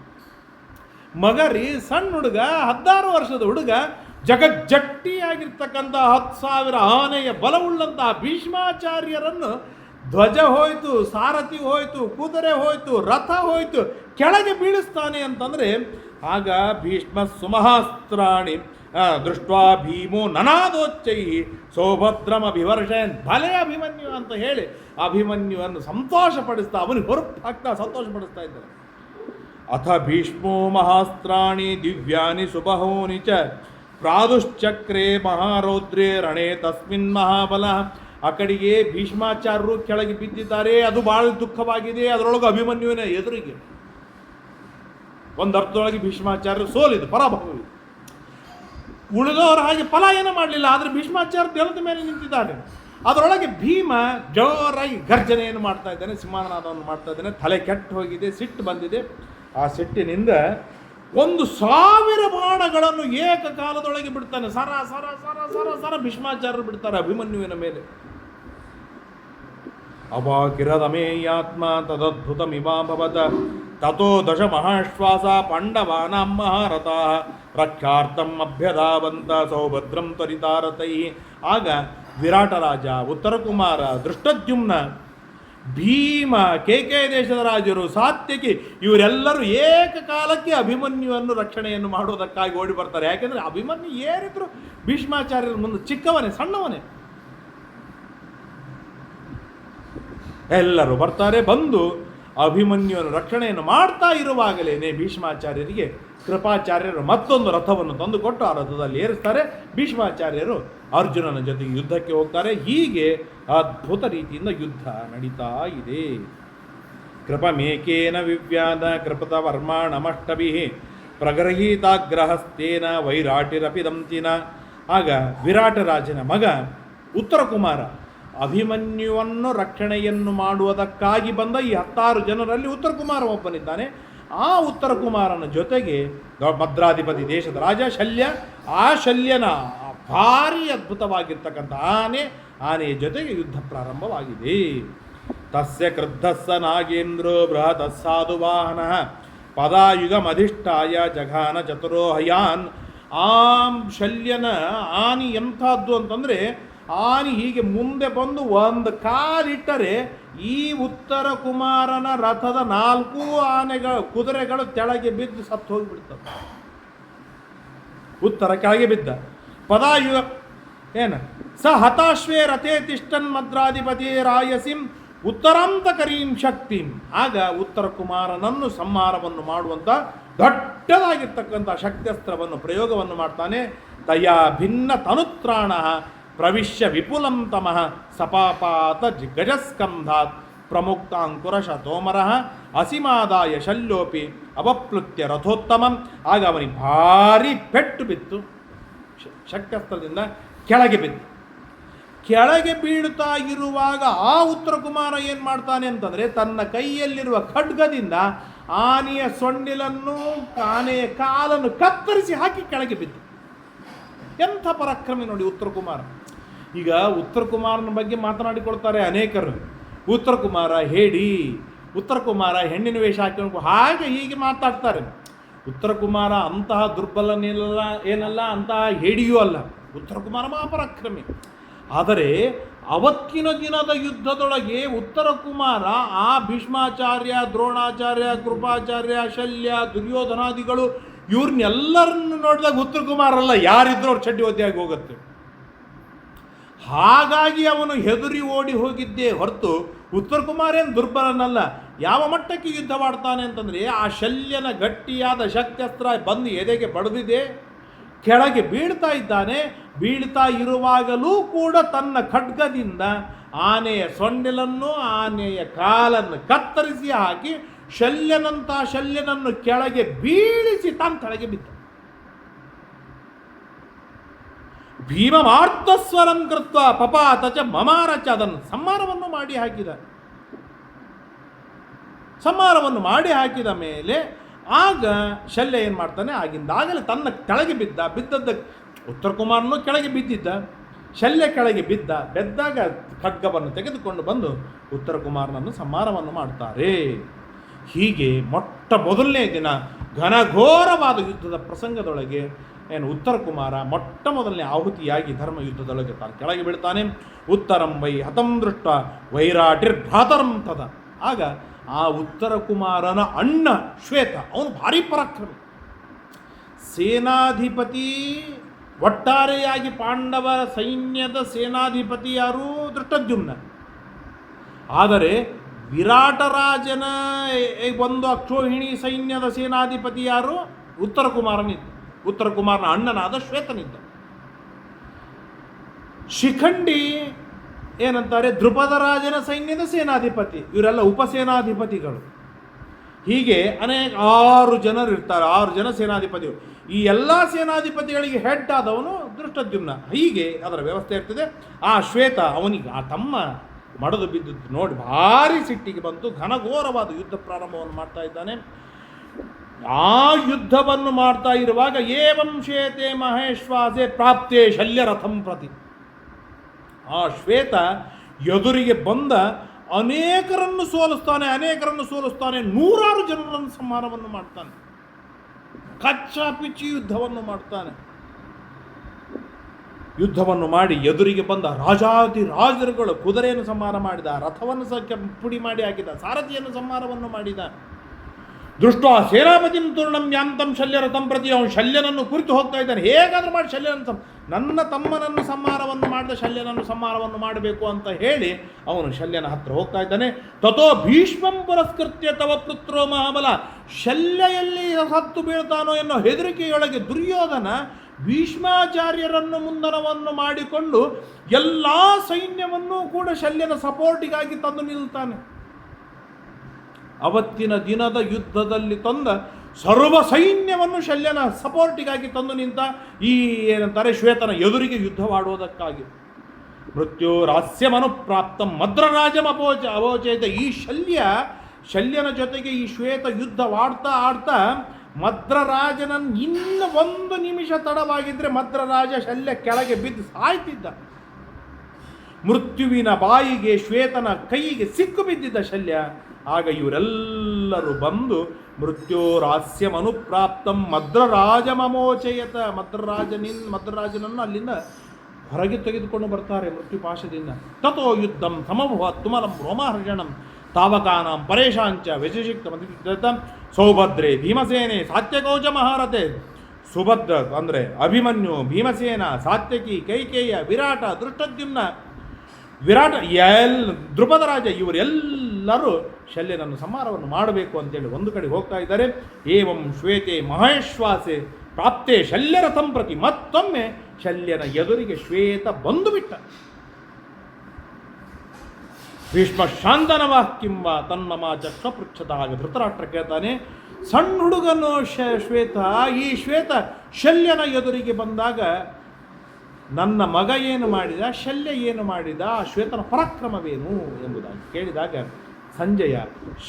ಮಗ ರೀ, ಸಣ್ಣ ಹುಡುಗ, 16 ವರ್ಷದ ಹುಡುಗ, ಜಗಜ್ಜಟ್ಟಿಯಾಗಿರ್ತಕ್ಕಂಥ 10,000 ಆನೆಯ ಬಲವುಳ್ಳಂತಹ ಭೀಷ್ಮಾಚಾರ್ಯರನ್ನು ಧ್ವಜ ಹೋಯ್ತು, ಸಾರಥಿ ಹೋಯ್ತು, ಕುದುರೆ ಹೋಯ್ತು, ರಥ ಹೋಯ್ತು, ಕೆಳಗೆ ಬೀಳಿಸ್ತಾನೆ ಅಂತಂದರೆ ಆಗ ಭೀಷ್ಮ ಸುಮಹಾಸ್ತ್ರಾಣಿ ದೃಷ್ಟ್ವಾ ಭೀಮೋ ನನಾದೋಚ್ಚೈ ಸೌಭದ್ರಮಭಿವರ್ಷಯನ್. ಭಲೆ ಅಭಿಮನ್ಯು ಅಂತ ಹೇಳಿ ಅಭಿಮನ್ಯುವನ್ನು ಸಂತೋಷಪಡಿಸ್ತಾ, ಅವನಿಗೆ ಹೊರಪು ಹಾಕ್ತಾ ಸಂತೋಷಪಡಿಸ್ತಾ ಇದ್ದಾರೆ. ಅಥ ಭೀಷ್ಮೋ ಮಹಾಸ್ತ್ರಾಣಿ ದಿವ್ಯಾನಿ ಸುಬಹೂನಿ ಚ ಪ್ರಾದುಶ್ಚಕ್ರೆ ಮಹಾರೌದ್ರೇ ರಣೇ ತಸ್ಮಿನ್ ಮಹಾಬಲ. ಆ ಕಡೆಗೆ ಭೀಷ್ಮಾಚಾರ್ಯರು ಕೆಳಗೆ ಬಿದ್ದಿದ್ದಾರೆ. ಅದು ಭಾಳ ದುಃಖವಾಗಿದೆ. ಅದರೊಳಗೆ ಅಭಿಮನ್ಯುವಿನ ಎದುರಿಗೆ ಒಂದರ್ಥದೊಳಗೆ ಭೀಷ್ಮಾಚಾರ್ಯರು ಸೋಲಿದು, ಪರಾಭವವಿದೆ. ಉಳಿದವರು ಹಾಗೆ ಪಲಾಯನ ಮಾಡಲಿಲ್ಲ, ಆದರೆ ಭೀಷ್ಮಾಚಾರ್ಯ ದೇವದ ಮೇಲೆ ನಿಂತಿದ್ದಾರೆ. ಅದರೊಳಗೆ ಭೀಮ ಜೋರಾಗಿ ಗರ್ಜನೆಯನ್ನು ಮಾಡ್ತಾ ಇದ್ದಾನೆ, ಸಿಂಹನಾದವನ್ನು ಮಾಡ್ತಾ ಇದ್ದಾನೆ. ತಲೆ ಕೆಟ್ಟು ಹೋಗಿದೆ, ಸಿಟ್ಟು ಬಂದಿದೆ. ಆ ಸಿಟ್ಟಿನಿಂದ 1,000 ಬಾಣಗಳನ್ನು ಏಕಕಾಲದೊಳಗೆ ಬಿಡ್ತಾನೆ. ಸರ ಸರ ಸರ ಸರ ಸರ ಭೀಷ್ಮಾಚಾರ್ಯರು ಬಿಡ್ತಾರೆ ಅಭಿಮನ್ಯುವಿನ ಮೇಲೆ. ಅವಾಕಿರದಮೇಯಾತ್ಮ ತದದ್ಭುತಮಿವಾಭವತ ತಥೋ ದಶ ಮಹಾಶ್ವಾಸ ಪಾಂಡವಾನಾಂ ಮಹಾರಥಾಃ ರಕ್ಷಾರ್ಥಂ ಅಭ್ಯಧಾವಂತ ಸೌಭದ್ರಂ ತ್ವರಿತಾರತೈ. ಆಗ ವಿರಾಟ ರಾಜ, ಉತ್ತರ ಕುಮಾರ, ದೃಷ್ಟದ್ಯುಮ್ನ, ಭೀಮ, ಕೇಕೆ ದೇಶದ ರಾಜರು, ಸಾತ್ಯಕಿ, ಇವರೆಲ್ಲರೂ ಏಕಕಾಲಕ್ಕೆ ಅಭಿಮನ್ಯುವನ್ನು ರಕ್ಷಣೆಯನ್ನು ಮಾಡುವುದಕ್ಕಾಗಿ ಓಡಿ ಬರ್ತಾರೆ. ಯಾಕೆಂದರೆ ಅಭಿಮನ್ಯು ಏನಿದ್ರು ಭೀಷ್ಮಾಚಾರ್ಯರ ಮುಂದೆ ಚಿಕ್ಕವನೇ, ಸಣ್ಣವನೇ. ಎಲ್ಲರೂ ಬರ್ತಾರೆ. ಬಂದು ಅಭಿಮನ್ಯುವನ್ನು ರಕ್ಷಣೆಯನ್ನು ಮಾಡ್ತಾ ಇರುವಾಗಲೇ ಭೀಷ್ಮಾಚಾರ್ಯರಿಗೆ ಕೃಪಾಚಾರ್ಯರು ಮತ್ತೊಂದು ರಥವನ್ನು ತಂದುಕೊಟ್ಟು ಆ ರಥದಲ್ಲಿ ಏರಿಸ್ತಾರೆ. ಭೀಷ್ಮಾಚಾರ್ಯರು ಅರ್ಜುನನ ಜೊತೆಗೆ ಯುದ್ಧಕ್ಕೆ ಹೋಗ್ತಾರೆ. ಹೀಗೆ ಅದ್ಭುತ ರೀತಿಯಿಂದ ಯುದ್ಧ ನಡೀತಾ ಇದೆ. ಕೃಪಮೇಕೇನ ವಿವ್ಯಾದ ಕೃಪತ ವರ್ಮಾಣಮಷ್ಟಭಿ ಪ್ರಗೃಹೀತಾಗ್ರಹಸ್ತೇನ ವೈರಾಟಿರಪಿದಂತಿನ. ಆಗ ವಿರಾಟ ರಾಜನ ಮಗ ಉತ್ತರ ಕುಮಾರ ಅಭಿಮನ್ಯುವನ್ನು ರಕ್ಷಣೆಯನ್ನು ಮಾಡುವುದಕ್ಕಾಗಿ ಬಂದ ಈ 16 ಜನರಲ್ಲಿ ಉತ್ತರ ಕುಮಾರ ಒಬ್ಬನಿದ್ದಾನೆ. ಆ ಉತ್ತರ ಕುಮಾರನ ಜೊತೆಗೆ ಭದ್ರಾಧಿಪತಿ ದೇಶದ ರಾಜ ಶಲ್ಯ, ಆ ಶಲ್ಯನ ಭಾರಿ ಅದ್ಭುತವಾಗಿರ್ತಕ್ಕಂಥ ಆನೆಯ ಜೊತೆಗೆ ಯುದ್ಧ ಪ್ರಾರಂಭವಾಗಿದೆ. ತಸ್ಯ ಕ್ರುದ್ಧಸ್ಸ ನಾಗೇಂದ್ರೋ ಬೃಹದಸ್ಸಾಧು ವಾಹನ ಪದಾಯುಗಮಧಿಷ್ಠಾಯ ಜಘಾನ ಚತುರೋಹಯಾನ್. ಆ ಶಲ್ಯನ ಆನೆ ಎಂಥದ್ದು ಅಂತಂದರೆ, ಆನೆ ಹೀಗೆ ಮುಂದೆ ಬಂದು ಒಂದು ಕಾಲಿಟ್ಟರೆ ಈ ಉತ್ತರ ಕುಮಾರನ ರಥದ 4 ಕುದುರೆಗಳು ಕೆಳಗೆ ಬಿದ್ದು ಸತ್ತು ಹೋಗಿಬಿಡ್ತವೆ. ಉತ್ತರ ಕೆಳಗೆ ಬಿದ್ದ. ಪದಾಯುಗ ಸ ಹತಾಶ್ವೇ ರಥೇ ತಿಷ್ಟನ್ ಮದ್ರಾಧಿಪತಿ ರಾಯಸಿಂ ಉತ್ತರಾಂತಕರೀಂ ಶಕ್ತಿಂ. ಆಗ ಉತ್ತರ ಕುಮಾರನನ್ನು ಸಂಹಾರವನ್ನು ಮಾಡುವಂಥ ದೊಡ್ಡದಾಗಿರ್ತಕ್ಕಂಥ ಶಕ್ತ್ಯಸ್ತ್ರವನ್ನು ಪ್ರಯೋಗವನ್ನು ಮಾಡ್ತಾನೆ. ತಯಾ ಭಿನ್ನ ತನುತ್ರಾಣ ಪ್ರವಿಶ್ಯ ವಿಪುಲಂ ತಮಃ ಸಪಾಪಾತ ಗಜಸ್ಕಂಧಾತ್ ಪ್ರಮುಕ್ತಾಂಕುರಶ ತೋಮರಃ ಅಸಿಮಾದಾಯ ಶಲ್ಯೋಪಿ ಅವಪ್ಲುತ್ಯ ರಥೋತ್ತಮಂ. ಆಗ ಅವನಿಗೆ ಭಾರಿ ಪೆಟ್ಟು ಬಿತ್ತು. ಶಕ್ತ್ಯಸ್ತ್ರದಿಂದ ಕೆಳಗೆ ಬಿದ್ದು. ಕೆಳಗೆ ಬೀಳುತ್ತಾ ಇರುವಾಗ ಆ ಉತ್ತರ ಕುಮಾರ ಏನು ಮಾಡ್ತಾನೆ ಅಂತಂದರೆ, ತನ್ನ ಕೈಯಲ್ಲಿರುವ ಖಡ್ಗದಿಂದ ಆನೆಯ ಸೊಂಡಿಲನ್ನು, ಆನೆಯ ಕಾಲನ್ನು ಕತ್ತರಿಸಿ ಹಾಕಿ ಕೆಳಗೆ ಬಿದ್ದು. ಎಂಥ ಪರಾಕ್ರಮಿ ನೋಡಿ ಉತ್ತರ ಕುಮಾರ. ಈಗ ಉತ್ತರ ಕುಮಾರನ ಬಗ್ಗೆ ಮಾತನಾಡಿಕೊಳ್ತಾರೆ ಅನೇಕರು. ಉತ್ತರ ಕುಮಾರ ಹೇಡಿ, ಉತ್ತರ ಕುಮಾರ ಹೆಣ್ಣಿನ ವೇಷ ಹಾಕಿಕೊಂಡು ಹಾಗೆ ಹೀಗೆ ಮಾತಾಡ್ತಾರೆ. ಉತ್ತರ ಕುಮಾರ ಅಂತಹ ದುರ್ಬಲನೇನಲ್ಲ, ಏನಲ್ಲ, ಅಂತಹ ಹೇಡಿಯೂ ಅಲ್ಲ. ಉತ್ತರ ಕುಮಾರ ಮಹಾಪರಾಕ್ರಮಿ. ಆದರೆ ಅವತ್ತಿನ ದಿನದ ಯುದ್ಧದೊಳಗೆ ಉತ್ತರ ಕುಮಾರ ಆ ಭೀಷ್ಮಾಚಾರ್ಯ, ದ್ರೋಣಾಚಾರ್ಯ, ಕೃಪಾಚಾರ್ಯ, ಶಲ್ಯ, ದುರ್ಯೋಧನಾದಿಗಳು ಇವ್ರನ್ನೆಲ್ಲರನ್ನು ನೋಡಿದಾಗ ಉತ್ತರ ಕುಮಾರಲ್ಲ, ಯಾರಿದ್ರು ಅವ್ರ ಚಡ್ಡಿ ಒದ್ದೆಯಾಗಿ ಹೋಗುತ್ತೆ. ಹಾಗಾಗಿ ಅವನು ಹೆದರಿ ಓಡಿ ಹೋಗಿದ್ದೇ ಹೊರತು ಉತ್ತರ ಕುಮಾರ ಏನು ದುರ್ಬಲನಲ್ಲ. ಯಾವ ಮಟ್ಟಕ್ಕೆ ಯುದ್ಧವಾಡ್ತಾನೆ ಅಂತಂದರೆ, ಆ ಶಲ್ಯನ ಗಟ್ಟಿಯಾದ ಶಕ್ತ್ಯಸ್ತ್ರ ಬಂದು ಎದೆಗೆ ಬಡಿದಿದೆ, ಕೆಳಗೆ ಬೀಳ್ತಾ ಇದ್ದಾನೆ. ಬೀಳ್ತಾ ಇರುವಾಗಲೂ ಕೂಡ ತನ್ನ ಖಡ್ಗದಿಂದ ಆನೆಯ ಸೊಂಡಿಲನ್ನು, ಆನೆಯ ಕಾಲನ್ನು ಕತ್ತರಿಸಿ ಹಾಕಿ ಶಲ್ಯನನ್ನು ಕೆಳಗೆ ಬೀಳಿಸಿ ತಾನು ಕೆಳಗೆ ಬಿದ್ದ. ಭೀಮಮಾರ್ಧಸ್ವರಂ ಕೃತ್ವ ಪಪಾತ ಚ ಮಮಾರಚ, ಅದನ್ನು ಸಂಹಾರವನ್ನು ಮಾಡಿ ಹಾಕಿದ ಮೇಲೆ ಆಗ ಶಲ್ಯ ಏನು ಮಾಡ್ತಾನೆ, ಆಗಿಂದಾಗಲೇ ತನ್ನ ಕೆಳಗೆ ಬಿದ್ದದ್ದ ಉತ್ತರ ಕುಮಾರನು ಕೆಳಗೆ ಬಿದ್ದಿದ್ದ, ಶಲ್ಯ ಕೆಳಗೆ ಬೆದ್ದಾಗ ಖಡ್ಗವನ್ನು ತೆಗೆದುಕೊಂಡು ಬಂದು ಉತ್ತರ ಕುಮಾರನನ್ನು ಸಂಹಾರವನ್ನು ಮಾಡ್ತಾರೆ. ಹೀಗೆ ಮೊಟ್ಟ ಮೊದಲನೇ ದಿನ ಘನಘೋರವಾದ ಯುದ್ಧದ ಪ್ರಸಂಗದೊಳಗೆ ಉತ್ತರ ಕುಮಾರ ಮೊಟ್ಟ ಮೊದಲನೇ ಆಹುತಿಯಾಗಿ ಧರ್ಮ ಯುದ್ಧದೊಳಗೆ ತಾನು ಕೆಳಗೆ ಬೀಳ್ತಾನೆ. ಉತ್ತರಂ ವೈ ಹತಂ ದೃಷ್ಟ ವೈರಾಟಿರ್ಭ್ರಾತರಂ ತದ. ಆಗ ಆ ಉತ್ತರ ಕುಮಾರನ ಅಣ್ಣ ಶ್ವೇತ, ಅವನು ಭಾರಿ ಪರಾಕ್ರಮಿ, ಸೇನಾಧಿಪತಿ. ಒಟ್ಟಾರೆಯಾಗಿ ಪಾಂಡವ ಸೈನ್ಯದ ಸೇನಾಧಿಪತಿ ಯಾರು? ದೃಷ್ಟದ್ಯುಮ್ನ. ಆದರೆ ವಿರಾಟರಾಜನ ಒಂದು ಅಕ್ಷೋಹಿಣಿ ಸೈನ್ಯದ ಸೇನಾಧಿಪತಿ ಯಾರು? ಉತ್ತರ ಕುಮಾರನಿದ್ದ. ಉತ್ತರ ಕುಮಾರನ ಅಣ್ಣನಾದ ಶ್ವೇತನಿದ್ದ. ಶಿಖಂಡಿ ಏನಂತಾರೆ, ದ್ರುಪದ ರಾಜನ ಸೈನ್ಯದ ಸೇನಾಧಿಪತಿ. ಇವರೆಲ್ಲ ಉಪಸೇನಾಧಿಪತಿಗಳು. ಹೀಗೆ ಅನೇಕ 6 ಜನರು ಇರ್ತಾರೆ, 6 ಜನ ಸೇನಾಧಿಪತಿಗಳು. ಈ ಎಲ್ಲ ಸೇನಾಧಿಪತಿಗಳಿಗೆ ಹೆಡ್ ಆದವನು ದೃಷ್ಟದ್ಯುಮ್ನ. ಹೀಗೆ ಅದರ ವ್ಯವಸ್ಥೆ ಇರ್ತದೆ. ಆ ಶ್ವೇತ ಅವನಿಗೆ ಆ ತಮ್ಮ ಮಡದು ಬಿದ್ದದ್ದು ನೋಡಿ ಭಾರಿ ಸಿಟ್ಟಿಗೆ ಬಂತು. ಘನಘೋರವಾದ ಯುದ್ಧ ಪ್ರಾರಂಭವನ್ನು ಮಾಡ್ತಾ ಇದ್ದಾನೆ. ಆ ಯುದ್ಧವನ್ನು ಮಾಡ್ತಾ ಇರುವಾಗ ಏವಂ ಶ್ವೇತೆ ಮಹೇಶ್ವಾಸೆ ಪ್ರಾಪ್ತೆ ಶಲ್ಯರಥಂ ಪ್ರತಿ. ಆ ಶ್ವೇತ ಎದುರಿಗೆ ಬಂದ ಅನೇಕರನ್ನು ಸೋಲಿಸ್ತಾನೆ. 100 ಜನರನ್ನು ಸಂಹಾರವನ್ನು ಮಾಡ್ತಾನೆ. ಕಚ್ಚಾಪಿಚ್ಚಿ ಯುದ್ಧವನ್ನು ಮಾಡ್ತಾನೆ. ಯುದ್ಧವನ್ನು ಮಾಡಿ ಎದುರಿಗೆ ಬಂದ ರಾಜರುಗಳು ಕುದುರೆಯನ್ನು ಸಂಹಾರ ಮಾಡಿದ, ರಥವನ್ನು ಪುಡಿ ಮಾಡಿ ಹಾಕಿದ, ಸಾರಥಿಯನ್ನು ಸಂಹಾರವನ್ನು ಮಾಡಿದ. ದೃಷ್ಟ ಸೇನಾಪತಿಂ ತೂರ್ಣಂ ಯಾಂತಂ ಶಲ್ಯರಥಂ ಪ್ರತಿ. ಅವನು ಶಲ್ಯನನ್ನು ಕುರಿತು ಹೋಗ್ತಾ ಇದ್ದಾನೆ. ಹೇಗಾದ್ರೂ ಮಾಡಿ ನನ್ನ ತಮ್ಮನನ್ನು ಸಂಹಾರವನ್ನು ಮಾಡಿದ ಶಲ್ಯನನ್ನು ಸಂಹಾರವನ್ನು ಮಾಡಬೇಕು ಅಂತ ಹೇಳಿ ಅವನು ಶಲ್ಯನ ಹತ್ರ ಹೋಗ್ತಾ ಇದ್ದಾನೆ. ತಥೋ ಭೀಷ್ಮಂ ಪುರಸ್ಕೃತ್ಯ ತವ ಪುತ್ರೋ ಮಹಾಬಲ. ಶಲ್ಯ ಎಲ್ಲಿ ಸತ್ತು ಬೀಳ್ತಾನೋ ಎನ್ನೋ ಹೆದರಿಕೆಯೊಳಗೆ ದುರ್ಯೋಧನ ಭೀಷ್ಮಾಚಾರ್ಯರನ್ನು ಮುಂದನವನ್ನು ಮಾಡಿಕೊಂಡು ಎಲ್ಲ ಸೈನ್ಯವನ್ನೂ ಕೂಡ ಶಲ್ಯನ ಸಪೋರ್ಟಿಗಾಗಿ ತಂದು ನಿಲ್ತಾನೆ. ಅವತ್ತಿನ ದಿನದ ಯುದ್ಧದಲ್ಲಿ ತಂದ ಸರ್ವ ಸೈನ್ಯವನ್ನು ಶಲ್ಯನ ಸಪೋರ್ಟಿಗಾಗಿ ತಂದು ನಿಂತ. ಈ ಏನಂತಾರೆ, ಶ್ವೇತನ ಎದುರಿಗೆ ಯುದ್ಧವಾಡುವುದಕ್ಕಾಗಿ. ಮೃತ್ಯು ರಾಸ್ಯಮನುಪ್ರಾಪ್ತಂ ಮದ್ರರಾಜಂ ಅವೋಚೇತ. ಈ ಶಲ್ಯನ ಜೊತೆಗೆ ಈ ಶ್ವೇತ ಆಡ್ತಾ ಮದ್ರರಾಜನನ್ನು ಇನ್ನು 1 ನಿಮಿಷ ತಡವಾಗಿದ್ರೆ ಮದ್ರರಾಜ ಶಲ್ಯ ಕೆಳಗೆ ಬಿದ್ದು ಸಾಯ್ತಿದ್ದ. ಮೃತ್ಯುವಿನ ಬಾಯಿಗೆ ಶ್ವೇತನ ಕೈಗೆ ಸಿಕ್ಕು ಬಿದ್ದಿದ್ದ ಶಲ್ಯ. ಆಗ ಇವರೆಲ್ಲರೂ ಬಂದು ಮೃತ್ಯೋರಾಸ್ಯಮನುಪ್ರಾಪ್ತಂ ಮದ್ರರಾಜಮಮೋಚಯತ. ಮದ್ರರಾಜನನ್ನು ಅಲ್ಲಿಂದ ಹೊರಗೆ ತೆಗೆದುಕೊಂಡು ಬರ್ತಾರೆ ಮೃತ್ಯುಪಾಶದಿಂದ. ತಥೋ ಯುದ್ಧಂ ಸಮಭವತ್ ತುಮಲಂ ರೋಮಹರ್ಷಣಂ ತಾವಕಾನಾಂ ಪರೇಶಾಂಚ ವ್ಯತಿಷಿಕ್ತ ಸೌಭದ್ರೆ ಭೀಮಸೇನೆ ಸಾತ್ಯಕೌಚ ಮಹಾರಥೆ. ಸುಭದ್ರ ಅಂದರೆ ಅಭಿಮನ್ಯು, ಭೀಮಸೇನ, ಸಾತ್ಯಕಿ, ಕೈಕೇಯ, ವಿರಾಟ, ದೃಷ್ಟದ್ಯುಮ್ನ, ದ್ರುಪದ ರಾಜ ಇವರೆಲ್ಲರೂ ಶಲ್ಯನನ್ನು ಸಂಹಾರವನ್ನು ಮಾಡಬೇಕು ಅಂತೇಳಿ ಒಂದು ಕಡೆ ಹೋಗ್ತಾ ಇದ್ದಾರೆ. ಏವಂ ಶ್ವೇತೆ ಮಹೇಶ್ವಾಸೆ ಪ್ರಾಪ್ತೆ ಶಲ್ಯರಥಂ ಪ್ರತಿ. ಮತ್ತೊಮ್ಮೆ ಶಲ್ಯನ ಎದುರಿಗೆ ಶ್ವೇತ ಬಂದು ಬಿಟ್ಟ. ಭೀಷ್ಮ ಶಾಂತನವಾಕ್ಕಿಂಬ ತನ್ಮಮ ಚಕ್ಷಪೃಚ್ಛದಾಗ. ಧೃತರಾಷ್ಟ್ರ ಕೇಳ್ತಾನೆ, ಸಣ್ಣ ಹುಡುಗನು ಶ್ವೇತ. ಈ ಶ್ವೇತ ಶಲ್ಯನ ಎದುರಿಗೆ ಬಂದಾಗ ನನ್ನ ಮಗ ಏನು ಮಾಡಿದ, ಶಲ್ಯ ಏನು ಮಾಡಿದ, ಆ ಶ್ವೇತನ ಪರಾಕ್ರಮವೇನು ಎಂಬುದಾಗಿ ಕೇಳಿದಾಗ ಸಂಜಯ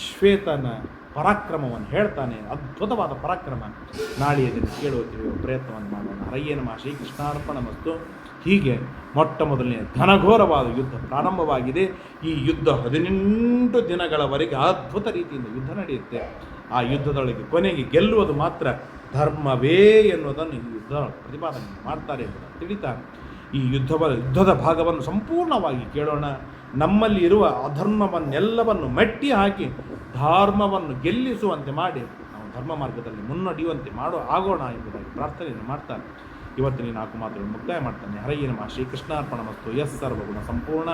ಶ್ವೇತನ ಪರಾಕ್ರಮವನ್ನು ಹೇಳ್ತಾನೆ. ಅದ್ಭುತವಾದ ಪರಾಕ್ರಮ. ನಾಳೆಯ ದಿನ ಕೇಳುವ ಪ್ರಯತ್ನವನ್ನು ಮಾಡೋಣ. ಹರಯೇನ ಶ್ರೀ ಕೃಷ್ಣಾರ್ಪಣಮಸ್ತು. ಹೀಗೆ ಮೊಟ್ಟ ಮೊದಲನೇ ಘನಘೋರವಾದ ಯುದ್ಧ ಪ್ರಾರಂಭವಾಗಿದೆ. ಈ ಯುದ್ಧ 18 ದಿನಗಳವರೆಗೆ ಅದ್ಭುತ ರೀತಿಯಿಂದ ಯುದ್ಧ ನಡೆಯುತ್ತೆ. ಆ ಯುದ್ಧದೊಳಗೆ ಕೊನೆಗೆ ಗೆಲ್ಲುವುದು ಮಾತ್ರ ಧರ್ಮವೇ ಎನ್ನುವುದನ್ನು ಈ ಯುದ್ಧ ಪ್ರತಿಪಾದನೆ ಮಾಡ್ತಾರೆ ಎಂಬುದನ್ನು ತಿಳಿತಾ ಈ ಯುದ್ಧದ ಭಾಗವನ್ನು ಸಂಪೂರ್ಣವಾಗಿ ಕೇಳೋಣ. ನಮ್ಮಲ್ಲಿ ಇರುವ ಅಧರ್ಮವನ್ನೆಲ್ಲವನ್ನು ಮೆಟ್ಟಿ ಹಾಕಿ ಧರ್ಮವನ್ನು ಗೆಲ್ಲಿಸುವಂತೆ ಮಾಡಿ ನಾವು ಧರ್ಮ ಮಾರ್ಗದಲ್ಲಿ ಮುನ್ನಡೆಯುವಂತೆ ಆಗೋಣ ಎಂಬುದಾಗಿ ಪ್ರಾರ್ಥನೆಯನ್ನು ಮಾಡ್ತಾರೆ. ಇವತ್ತಿನ 4 ಮಾತುಗಳನ್ನು ಮುಕ್ತಾಯ ಮಾಡ್ತಾನೆ. ಹರಯೇ ನಮಃ. ಶ್ರೀಕೃಷ್ಣಾರ್ಪಣಮಸ್ತು. ಯಸ್ ಸರ್ವಗುಣ ಸಂಪೂರ್ಣ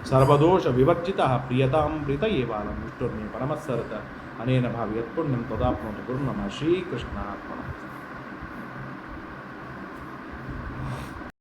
ಸರ್ವದೋಷ ವಿವರ್ಜಿತ ಪ್ರಿಯತಾಮೃತ ಏವಾಲಂ ವಿಷ್ಣುರ್ಮೇ ಪರಮಸ್ಸರತ ಅನೇನ ಭಾವಿ ಯತ್ಪುಣ್ಯಂ ತದಾಪ್ನೋತು ಗುರು ನಮಃ. ಶ್ರೀಕೃಷ್ಣಾರ್ಪಣ.